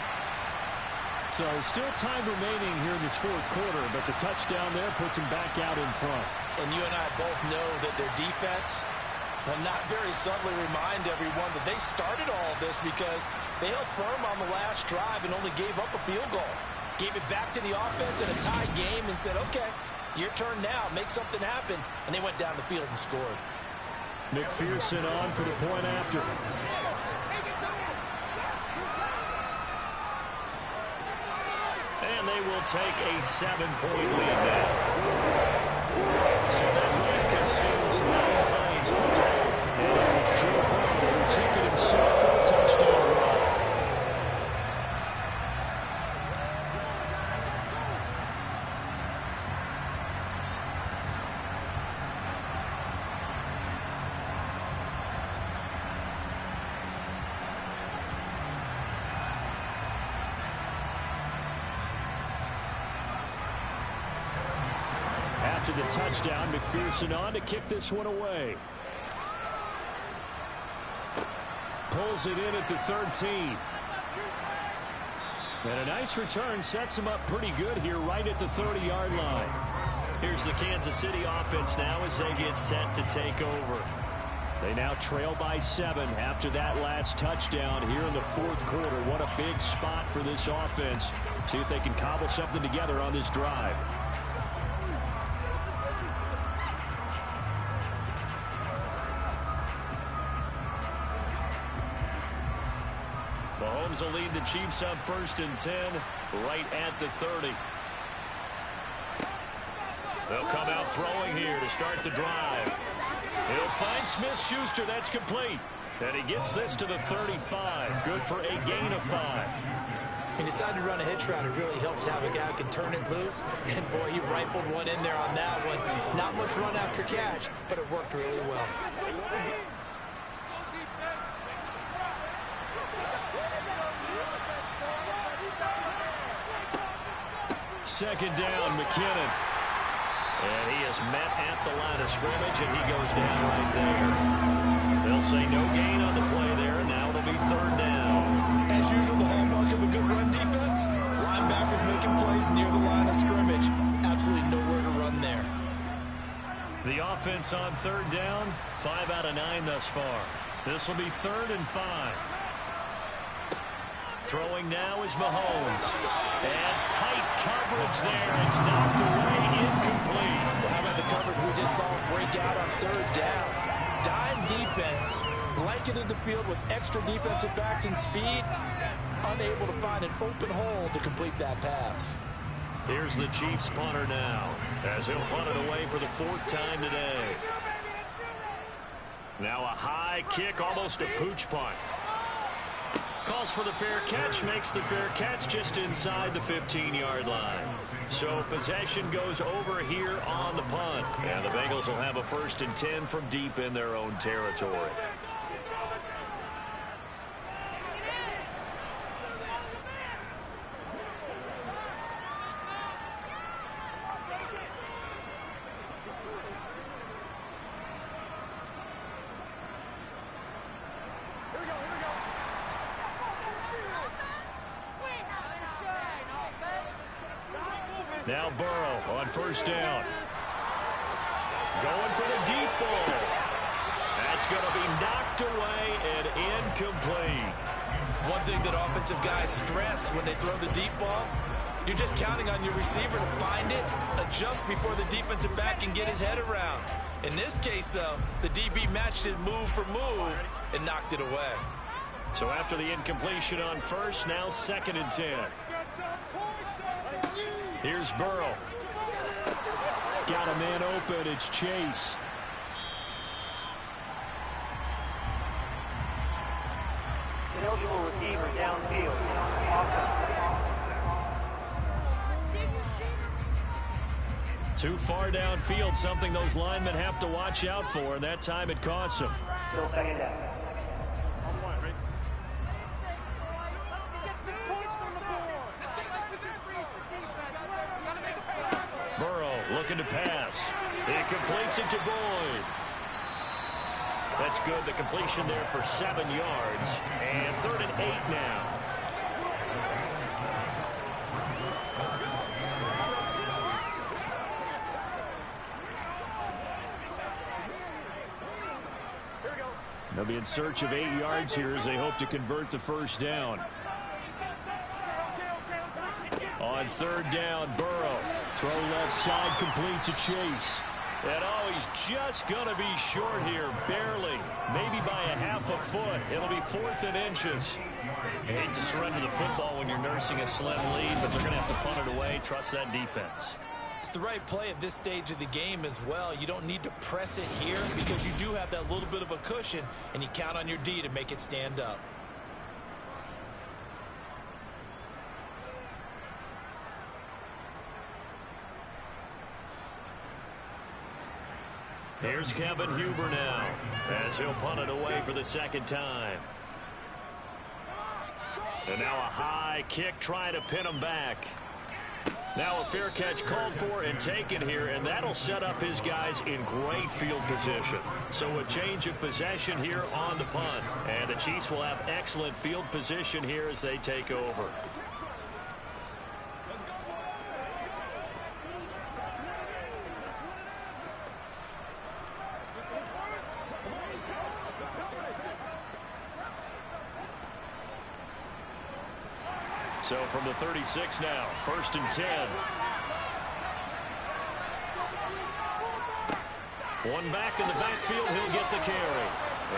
So still time remaining here in this 4th quarter, but the touchdown there puts them back out in front. And you and I both know that their defense will not very subtly remind everyone that they started all of this because they held firm on the last drive and only gave up a field goal. Gave it back to the offense in a tie game and said, okay, your turn now, make something happen. And they went down the field and scored. McPherson on for the point after. And they will take a 7-point lead now. So that drive consumes 9 plays on total. And it was Joe Burrow who took it himself for a touchdown run. After the touchdown, McPherson on to kick this one away. Pulls it in at the 13. And a nice return sets him up pretty good here right at the 30-yard line. Here's the Kansas City offense now as they get set to take over. They now trail by 7 after that last touchdown here in the 4th quarter. What a big spot for this offense. See if they can cobble something together on this drive. Mahomes will lead the Chiefs up 1st and 10 right at the 30. They'll come out throwing here to start the drive. He'll find Smith-Schuster. That's complete. And he gets this to the 35. Good for a gain of 5. He decided to run a hitch route. It really helped to have a guy who can turn it loose. And, boy, he rifled one in there on that one. Not much run after catch, but it worked really well. Second down, McKinnon. And he is met at the line of scrimmage, and he goes down right there. They'll say no gain on the play there, and now it'll be 3rd down. As usual, the hallmark of a good run defense, linebackers making plays near the line of scrimmage. Absolutely nowhere to run there. The offense on 3rd down, 5 out of 9 thus far. This will be 3rd and 5. Throwing now is Mahomes. And tight coverage there. It's knocked away, incomplete. Well, how about the coverage we just saw break out on 3rd down? dime defense blanketed the field with extra defensive backs and speed, unable to find an open hole to complete that pass. Here's the Chiefs punter now, as he'll punt it away for the 4th time today. Now a high kick, almost a pooch punt. Calls for the fair catch, makes the fair catch just inside the 15-yard line. So possession goes over here on the punt. And the Bengals will have a 1st and 10 from deep in their own territory. Now Burrow on 1st down. Going for the deep ball. That's going to be knocked away and incomplete. One thing that offensive guys stress when they throw the deep ball, you're just counting on your receiver to find it, adjust before the defensive back can get his head around. In this case, though, the DB matched it move for move and knocked it away. So after the incompletion on 1st, now 2nd and 10. Here's Burrow. Got a man open. It's Chase. Eligible receiver downfield. Too far downfield, something those linemen have to watch out for, and that time it costs them. Still 2nd down. Burrow looking to pass. He completes it to Boyd. That's good. The completion there for 7 yards. And 3rd and 8 now. They'll be in search of 8 yards here as they hope to convert the 1st down. On 3rd down, Burrow. Throw left side, complete to Chase. And he's just going to be short here, barely. Maybe by a half a foot. It'll be 4th and inches. You hate to surrender the football when you're nursing a slim lead, but they're going to have to punt it away. Trust that defense. It's the right play at this stage of the game as well. You don't need to press it here because you do have that little bit of a cushion, and you count on your D to make it stand up. Here's Kevin Huber now, as he'll punt it away for the 2nd time. And now a high kick trying to pin him back. Now a fair catch called for and taken here, and that'll set up his guys in great field position. So a change of possession here on the punt. And the Chiefs will have excellent field position here as they take over. So from the 36 now, 1st and 10. One back in the backfield, he'll get the carry.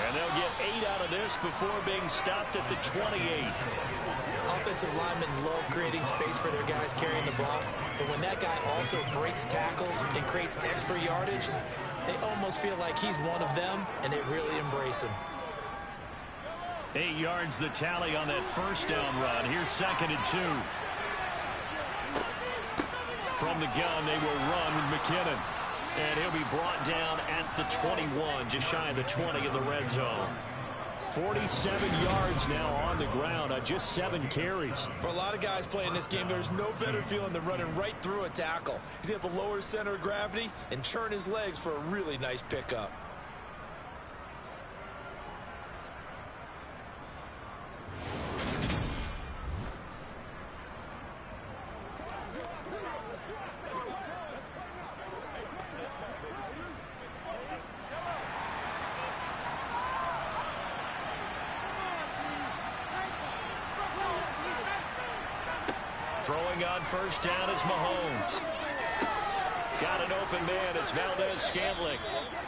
And they'll get 8 out of this before being stopped at the 28. Offensive linemen love creating space for their guys carrying the ball. But when that guy also breaks tackles and creates extra yardage, they almost feel like he's one of them, and they really embrace him. 8 yards the tally on that 1st down run. Here's 2nd and 2. From the gun, they will run with McKinnon. And he'll be brought down at the 21, just shy of the 20 in the red zone. 47 yards now on the ground on just 7 carries. For a lot of guys playing this game, there's no better feeling than running right through a tackle. He's able to lower his center of gravity and churn his legs for a really nice pickup. Throwing on 1st down is Mahomes. Got an open man. It's Valdez-Scantling.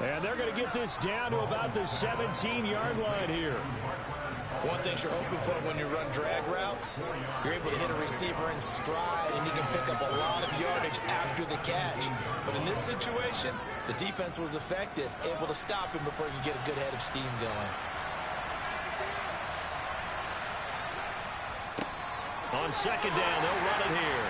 And they're going to get this down to about the 17-yard line here. One thing you're hoping for when you run drag routes, you're able to hit a receiver in stride, and he can pick up a lot of yardage after the catch. But in this situation, the defense was effective, able to stop him before he could get a good head of steam going. On second down, they'll run it here.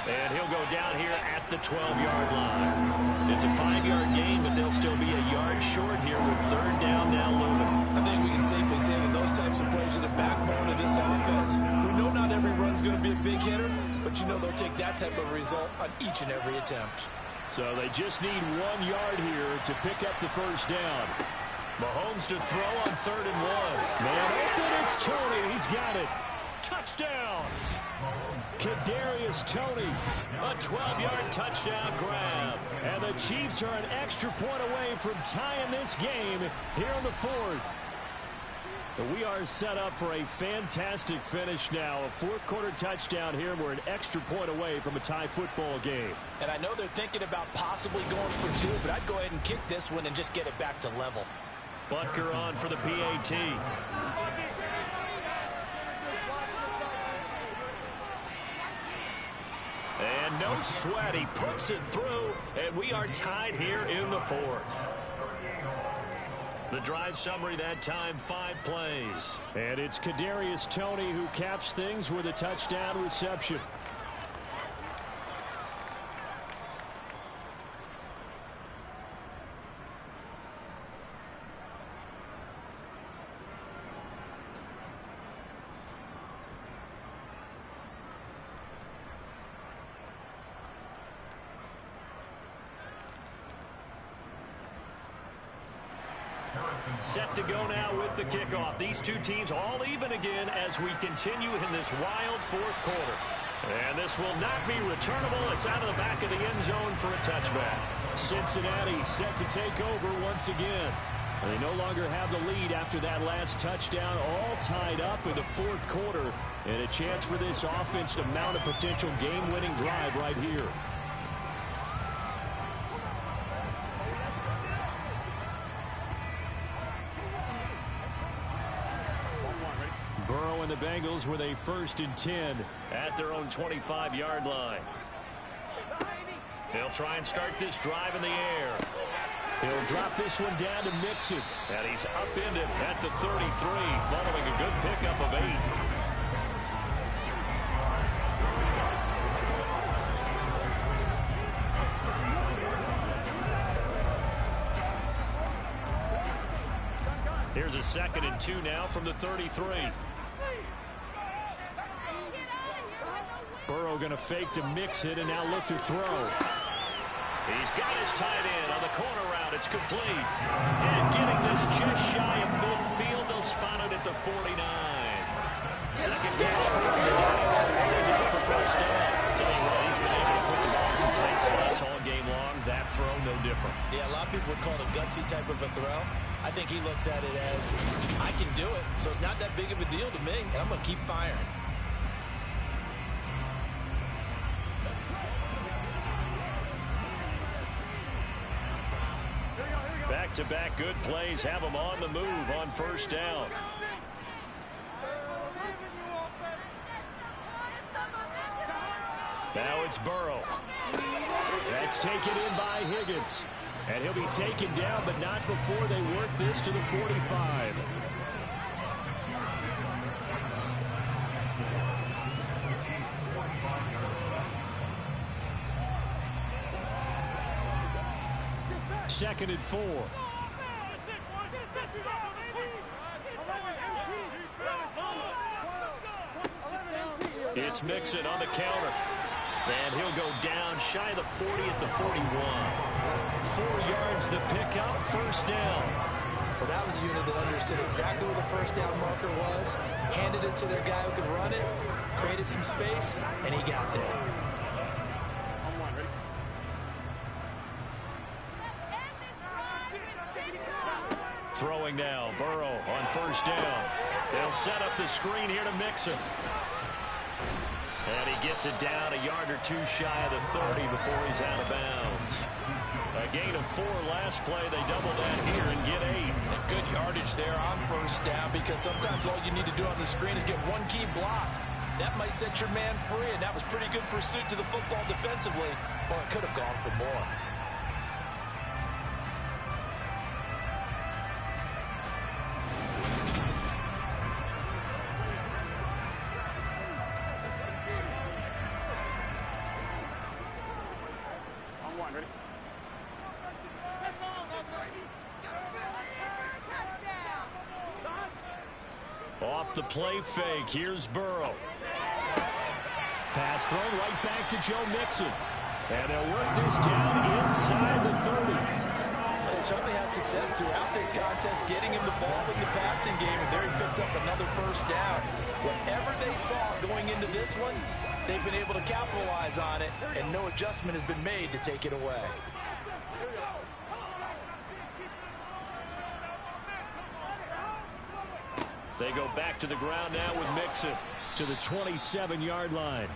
And he'll go down here at the 12-yard line. It's a 5-yard gain, but they'll still be a yard short here with third down now looming. I think we can safely say that those types of plays are the backbone of this offense. We know not every run's going to be a big hitter, but you know they'll take that type of result on each and every attempt. So they just need 1 yard here to pick up the first down. Mahomes to throw on 3rd and 1. Man open, it's Toney. He's got it. Touchdown. Kadarius Toney, a 12-yard touchdown grab. And the Chiefs are an extra point away from tying this game here in the 4th. We are set up for a fantastic finish now. A fourth-quarter touchdown here. We're an extra point away from a tie football game. And I know they're thinking about possibly going for 2, but I'd go ahead and kick this one and just get it back to level. Butker on for the PAT. And no sweat, he puts it through, and we are tied here in the 4th. The drive summary that time, 5 plays. And it's Kadarius Toney who caps things with a touchdown reception. Set to go now with the kickoff. These two teams all even again as we continue in this wild 4th quarter. And this will not be returnable. It's out of the back of the end zone for a touchback. Cincinnati set to take over once again. They no longer have the lead after that last touchdown, all tied up in the 4th quarter. And a chance for this offense to mount a potential game-winning drive right here. Burrow and the Bengals with a 1st and 10 at their own 25-yard line. They'll try and start this drive in the air. He'll drop this one down to Mixon. And he's upended at the 33 following a good pickup of 8. Here's a 2nd and 2 now from the 33. Burrow going to fake to Mixon and now look to throw. He's got his tight end on the corner route. It's complete. And getting this just shy of midfield. They'll spot it at the 49. Second catch for the first down. Tell you what, he's been able to put the ball in some tight spots all game long. That throw, no different. Yeah, a lot of people would call it a gutsy type of a throw. I think he looks at it as, I can do it, so it's not that big of a deal to me, and I'm going to keep firing. Back-to-back good plays have them on the move on first down. Now it's Burrow. That's taken in by Higgins. And he'll be taken down, but not before they work this to the 45. Second and 4. It's Mixon on the counter. And he'll go down shy of the 40 at the 41. 4 yards the pickup, first down. Well, that was a unit that understood exactly where the first down marker was, handed it to their guy who could run it, created some space, and he got there. Throwing now, Burrow on first down. They'll set up the screen here to Mixon. And he gets it down a yard or two shy of the 30 before he's out of bounds. A gain of 4 last play. They double that here and get 8. And good yardage there on first down, because sometimes all you need to do on the screen is get one key block. That might set your man free, and that was pretty good pursuit to the football defensively, or it could have gone for more. Off the play fake, here's Burrow. Pass thrown right back to Joe Mixon. And they'll work this down inside the 30. They certainly had success throughout this contest getting him the ball in the passing game, and there he picks up another first down. Whatever they saw going into this one, they've been able to capitalize on it, and no adjustment has been made to take it away. They go back to the ground now with Mixon to the 27-yard line.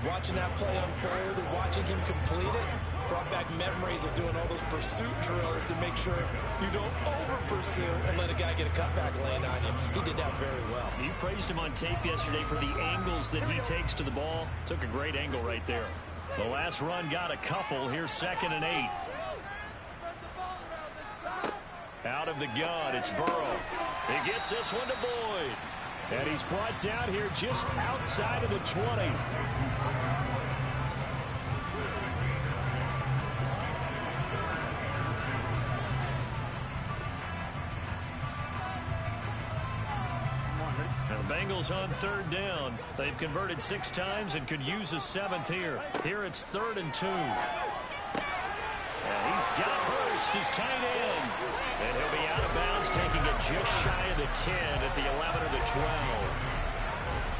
Watching that play unfold and watching him complete it brought back memories of doing all those pursuit drills to make sure you don't over-pursue and let a guy get a cutback lane on you. He did that very well. You praised him on tape yesterday for the angles that he takes to the ball. Took a great angle right there. The last run got a couple. Here's 2nd and 8. Out of the gun, it's Burrow. He gets this one to Boyd. And he's brought down here just outside of the 20. Now the Bengals on 3rd down. They've converted 6 times and could use a 7th here. Here it's 3rd and 2. And he's got Hurst, his tight end. And he'll be out of bounds, taking it just shy of the 10 at the 11 or the 12.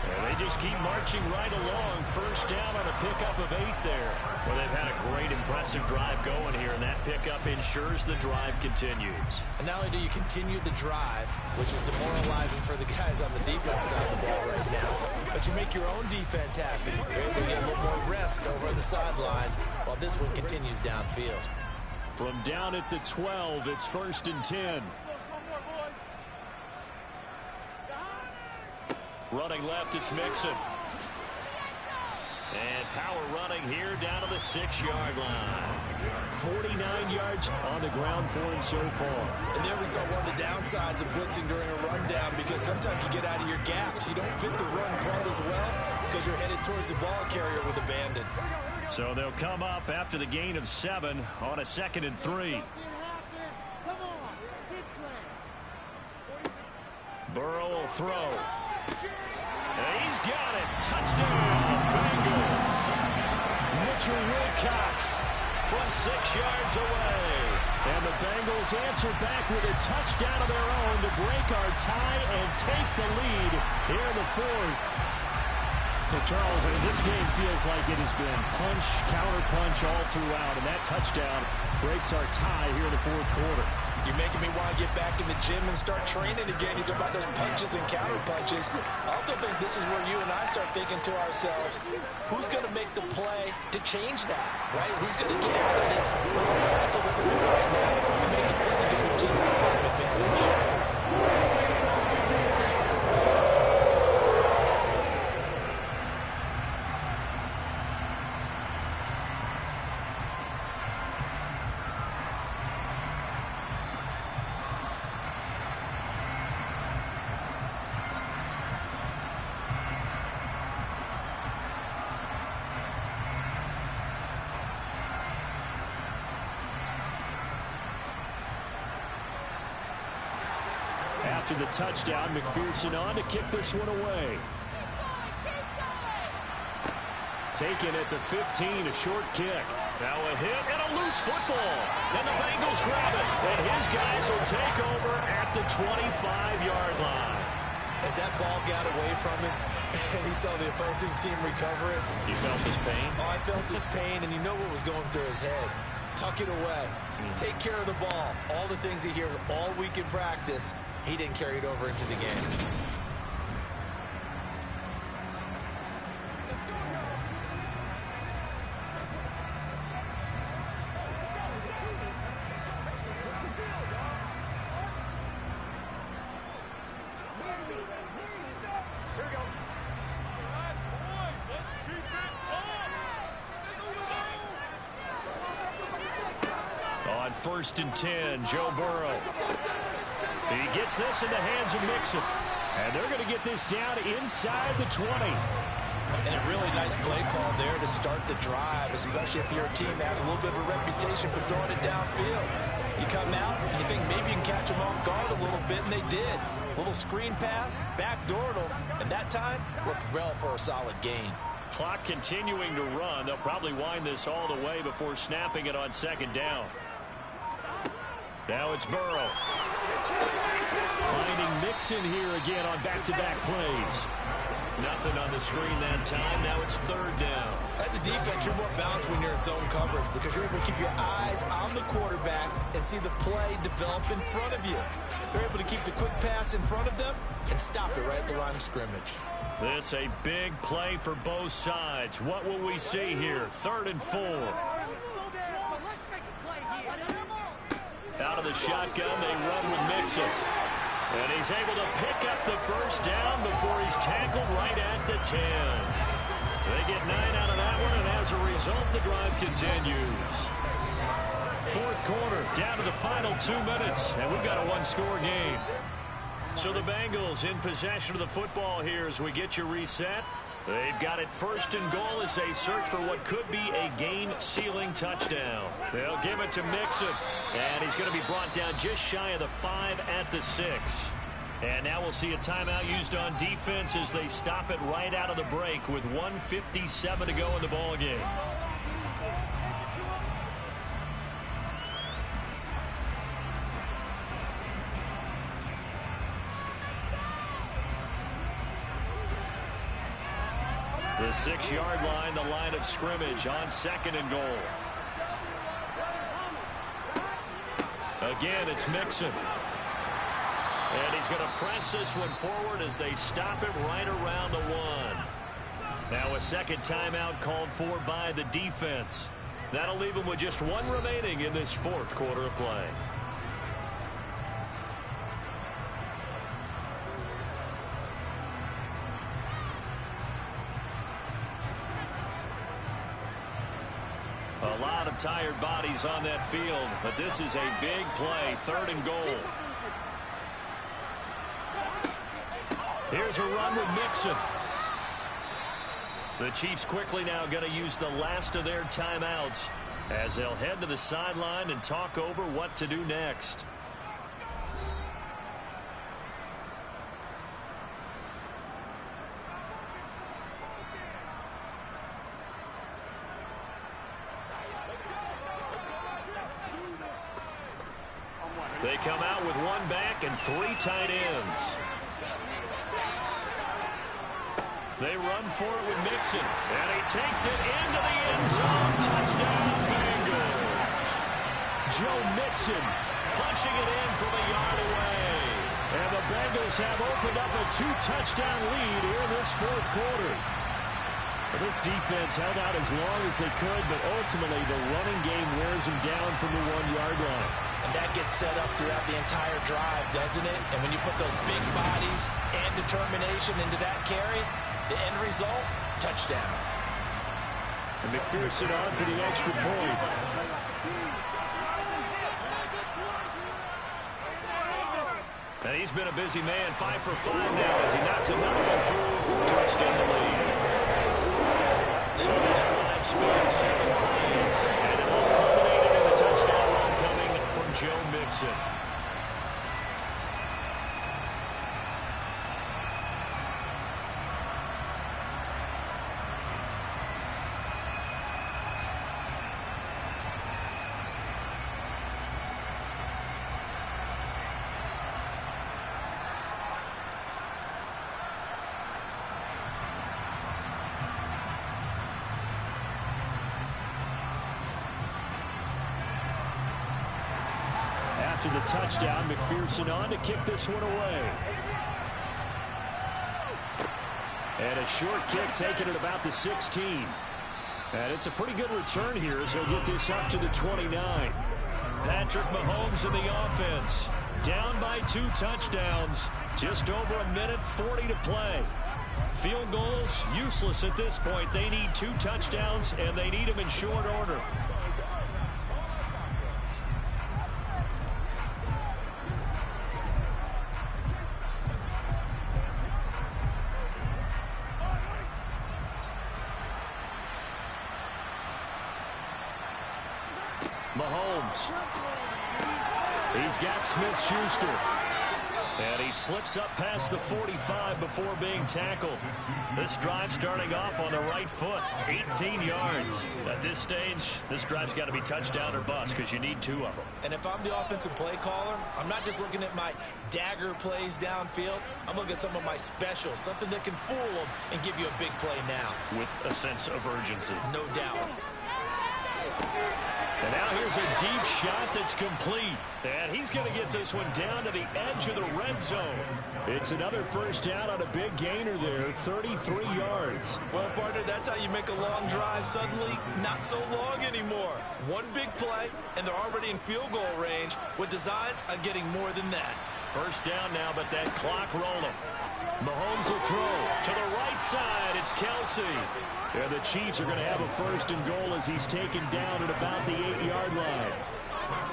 And they just keep marching right along. First down on a pickup of 8 there. Well, they've had a great, impressive drive going here, and that pickup ensures the drive continues. And not only do you continue the drive, which is demoralizing for the guys on the defense side of the ball right now, but you make your own defense happy. You're able to get a little more rest over on the sidelines while this one continues downfield. From down at the 12, it's 1st and 10. Running left, it's Mixon. And power running here down to the 6-yard line. 49 yards on the ground for him so far. And there we saw one of the downsides of blitzing during a rundown, because sometimes you get out of your gaps. You don't fit the run quite as well because you're headed towards the ball carrier with abandon. So they'll come up after the gain of 7 on a 2nd and 3. Burrow will throw. And he's got it. Touchdown, Bengals. Mitchell Wilcox from 6 yards away. And the Bengals answer back with a touchdown of their own to break our tie and take the lead here in the 4th. So, Charles, this game feels like it has been punch, counter punch all throughout, and that touchdown breaks our tie here in the 4th quarter. You're making me want to get back in the gym and start training again. You talk about those punches and counter punches. I also think this is where you and I start thinking to ourselves, who's going to make the play to change that, right? Who's going to get out of this little cycle that we're in right now and make a play to give their team a firm advantage? After the touchdown, McPherson on to kick this one away. Taken at the 15, a short kick. Now a hit and a loose football. And the Bengals grab it. And his guys will take over at the 25-yard line. As that ball got away from him, and he saw the opposing team recover it. You felt his pain? Oh, I felt his pain, and you know what was going through his head. Tuck it away. Take care of the ball. All the things he hears all week in practice, he didn't carry it over into the game. on 1st and 10. Joe Burrow. He gets this in the hands of Mixon. And they're going to get this down inside the 20. And a really nice play call there to start the drive, especially if you're a team that has a little bit of a reputation for throwing it downfield. You come out and you think maybe you can catch them off guard a little bit, and they did. Little screen pass, backdoored them, and that time worked well for a solid gain. Clock continuing to run. They'll probably wind this all the way before snapping it on 2nd down. Now it's Burrow. Finding Mixon here again on back-to-back plays. Nothing on the screen that time. Now it's 3rd down. As a defense, you're more balanced when you're in zone coverage because you're able to keep your eyes on the quarterback and see the play develop in front of you. You're able to keep the quick pass in front of them and stop it right at the line of scrimmage. This a big play for both sides. What will we see here? 3rd and 4. Out of the shotgun, they run with Mixon. And he's able to pick up the 1st down before he's tackled right at the 10. They get 9 out of that one, and as a result, the drive continues. 4th quarter, down to the final 2 minutes, and we've got a 1-score game. So the Bengals in possession of the football here as we get you reset. They've got it 1st and goal as they search for what could be a game-sealing touchdown. They'll give it to Mixon, and he's going to be brought down just shy of the 5 at the 6. And now we'll see a timeout used on defense as they stop it right out of the break with 1:57 to go in the ballgame. The 6-yard line, the line of scrimmage on 2nd and goal. Again, it's Mixon. And he's going to press this one forward as they stop it right around the 1. Now a 2nd timeout called for by the defense. That'll leave them with just 1 remaining in this 4th quarter of play. A lot of tired bodies on that field, but this is a big play, 3rd and goal. Here's a run with Mixon. The Chiefs quickly now going to use the last of their timeouts as they'll head to the sideline and talk over what to do next. They come out with 1 back and 3 tight ends. They run for it with Mixon, and he takes it into the end zone. Touchdown, Bengals. Joe Mixon punching it in from a yard away. And the Bengals have opened up a 2-touchdown lead here in this 4th quarter. Well, this defense held out as long as they could, but ultimately the running game wears them down from the 1-yard line. And that gets set up throughout the entire drive, doesn't it? And when you put those big bodies and determination into that carry, the end result, touchdown. And McPherson on for the extra point. And he's been a busy man, 5 for 5 now as he knocks another one through to extend the lead. So this drive spans 7 plays, and it all culminated in the touchdown run coming from Joe Mixon. After the touchdown, McPherson on to kick this one away. And a short kick taken at about the 16. And it's a pretty good return here as he'll get this up to the 29. Patrick Mahomes in the offense. Down by 2 touchdowns. Just over 1:40 to play. Field goals, useless at this point. They need 2 touchdowns, and they need them in short order. Mahomes. He's got Smith-Schuster. And he slips up past the 45 before being tackled. This drive starting off on the right foot. 18 yards. At this stage, this drive's got to be touchdown or bust because you need 2 of them. And if I'm the offensive play caller, I'm not just looking at my dagger plays downfield. I'm looking at some of my specials, something that can fool them and give you a big play now. With a sense of urgency. No doubt. And now here's a deep shot that's complete. And he's going to get this one down to the edge of the red zone. It's another first down on a big gainer there, 33 yards. Well, partner, that's how you make a long drive suddenly not so long anymore. One big play, and they're already in field goal range with designs on getting more than that. First down now, but that clock rolling. Mahomes will throw to the right side. It's Kelsey. And the Chiefs are going to have a first and goal as he's taken down at about the 8-yard line.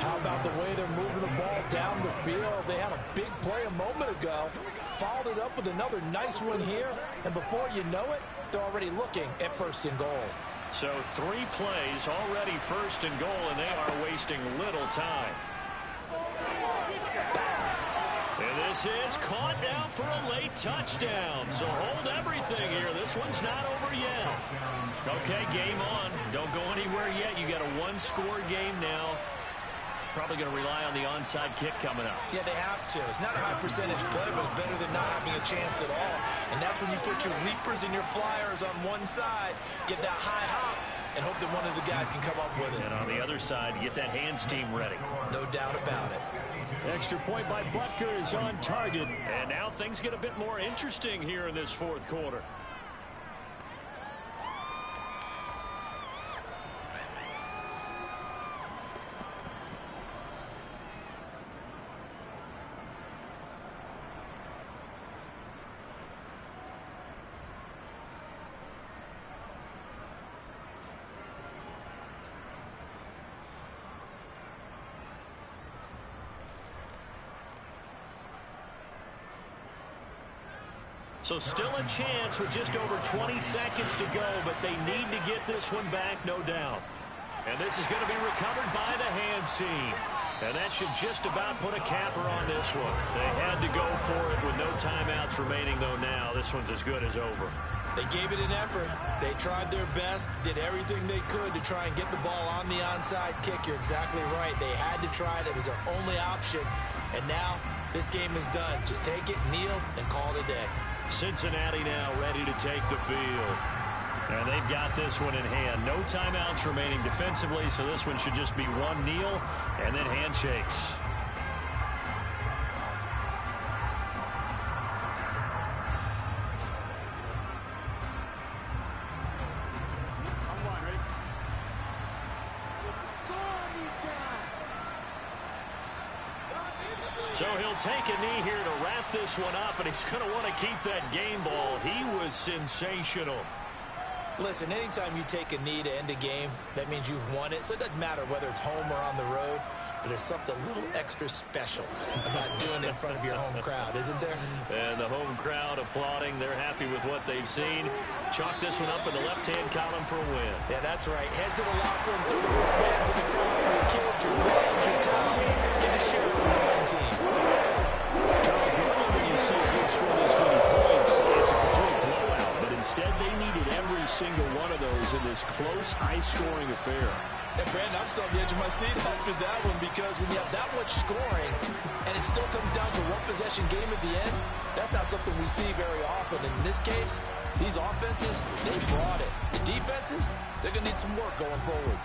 How about the way they're moving the ball down the field? They had a big play a moment ago, followed it up with another nice one here, and before you know it, they're already looking at first and goal. So 3 plays already first and goal, and they are wasting little time. And this is caught now for a late touchdown. So hold everything here. This one's not over yet. Okay, game on. Don't go anywhere yet. You got a 1-score game now. Probably going to rely on the onside kick coming up. Yeah, they have to. It's not a high percentage play, but it's better than not having a chance at all. And that's when you put your leapers and your flyers on one side, get that high hop, and hope that one of the guys can come up with it. And on the other side, get that hands team ready. No doubt about it. Extra point by Butker is on target. And now things get a bit more interesting here in this 4th quarter. So still a chance with just over 20 seconds to go, but they need to get this one back, no doubt. And this is going to be recovered by the hands team. And that should just about put a capper on this one. They had to go for it with no timeouts remaining, though now. This one's as good as over. They gave it an effort. They tried their best, did everything they could to try and get the ball on the onside kick. You're exactly right. They had to try it. It was their only option. And now this game is done. Just take it, kneel, and call it a day. Cincinnati now ready to take the field. And they've got this one in hand. No timeouts remaining defensively, so this one should just be one kneel and then handshakes. So he'll take a knee here to wrap this one up, and he's going to want to keep that game ball. He was sensational. Listen, anytime you take a knee to end a game, that means you've won it. So it doesn't matter whether it's home or on the road, but there's something a little extra special about doing it in front of your home crowd, isn't there? And the home crowd applauding. They're happy with what they've seen. Chalk this one up in the left-hand column for a win. Yeah, that's right. Head to the locker room, throw the wristbands in the crowd for your kids, your gloves, your towels. Get to share it with the home team. Charles, normally when you see a good score this many points, it's a complete blowout. But instead, they needed every single one of those in this close, high-scoring affair. And Brandon, I'm still on the edge of my seat after that one, because when you have that much scoring and it still comes down to one possession game at the end, that's not something we see very often. In this case, these offenses, they brought it. The defenses, they're going to need some work going forward.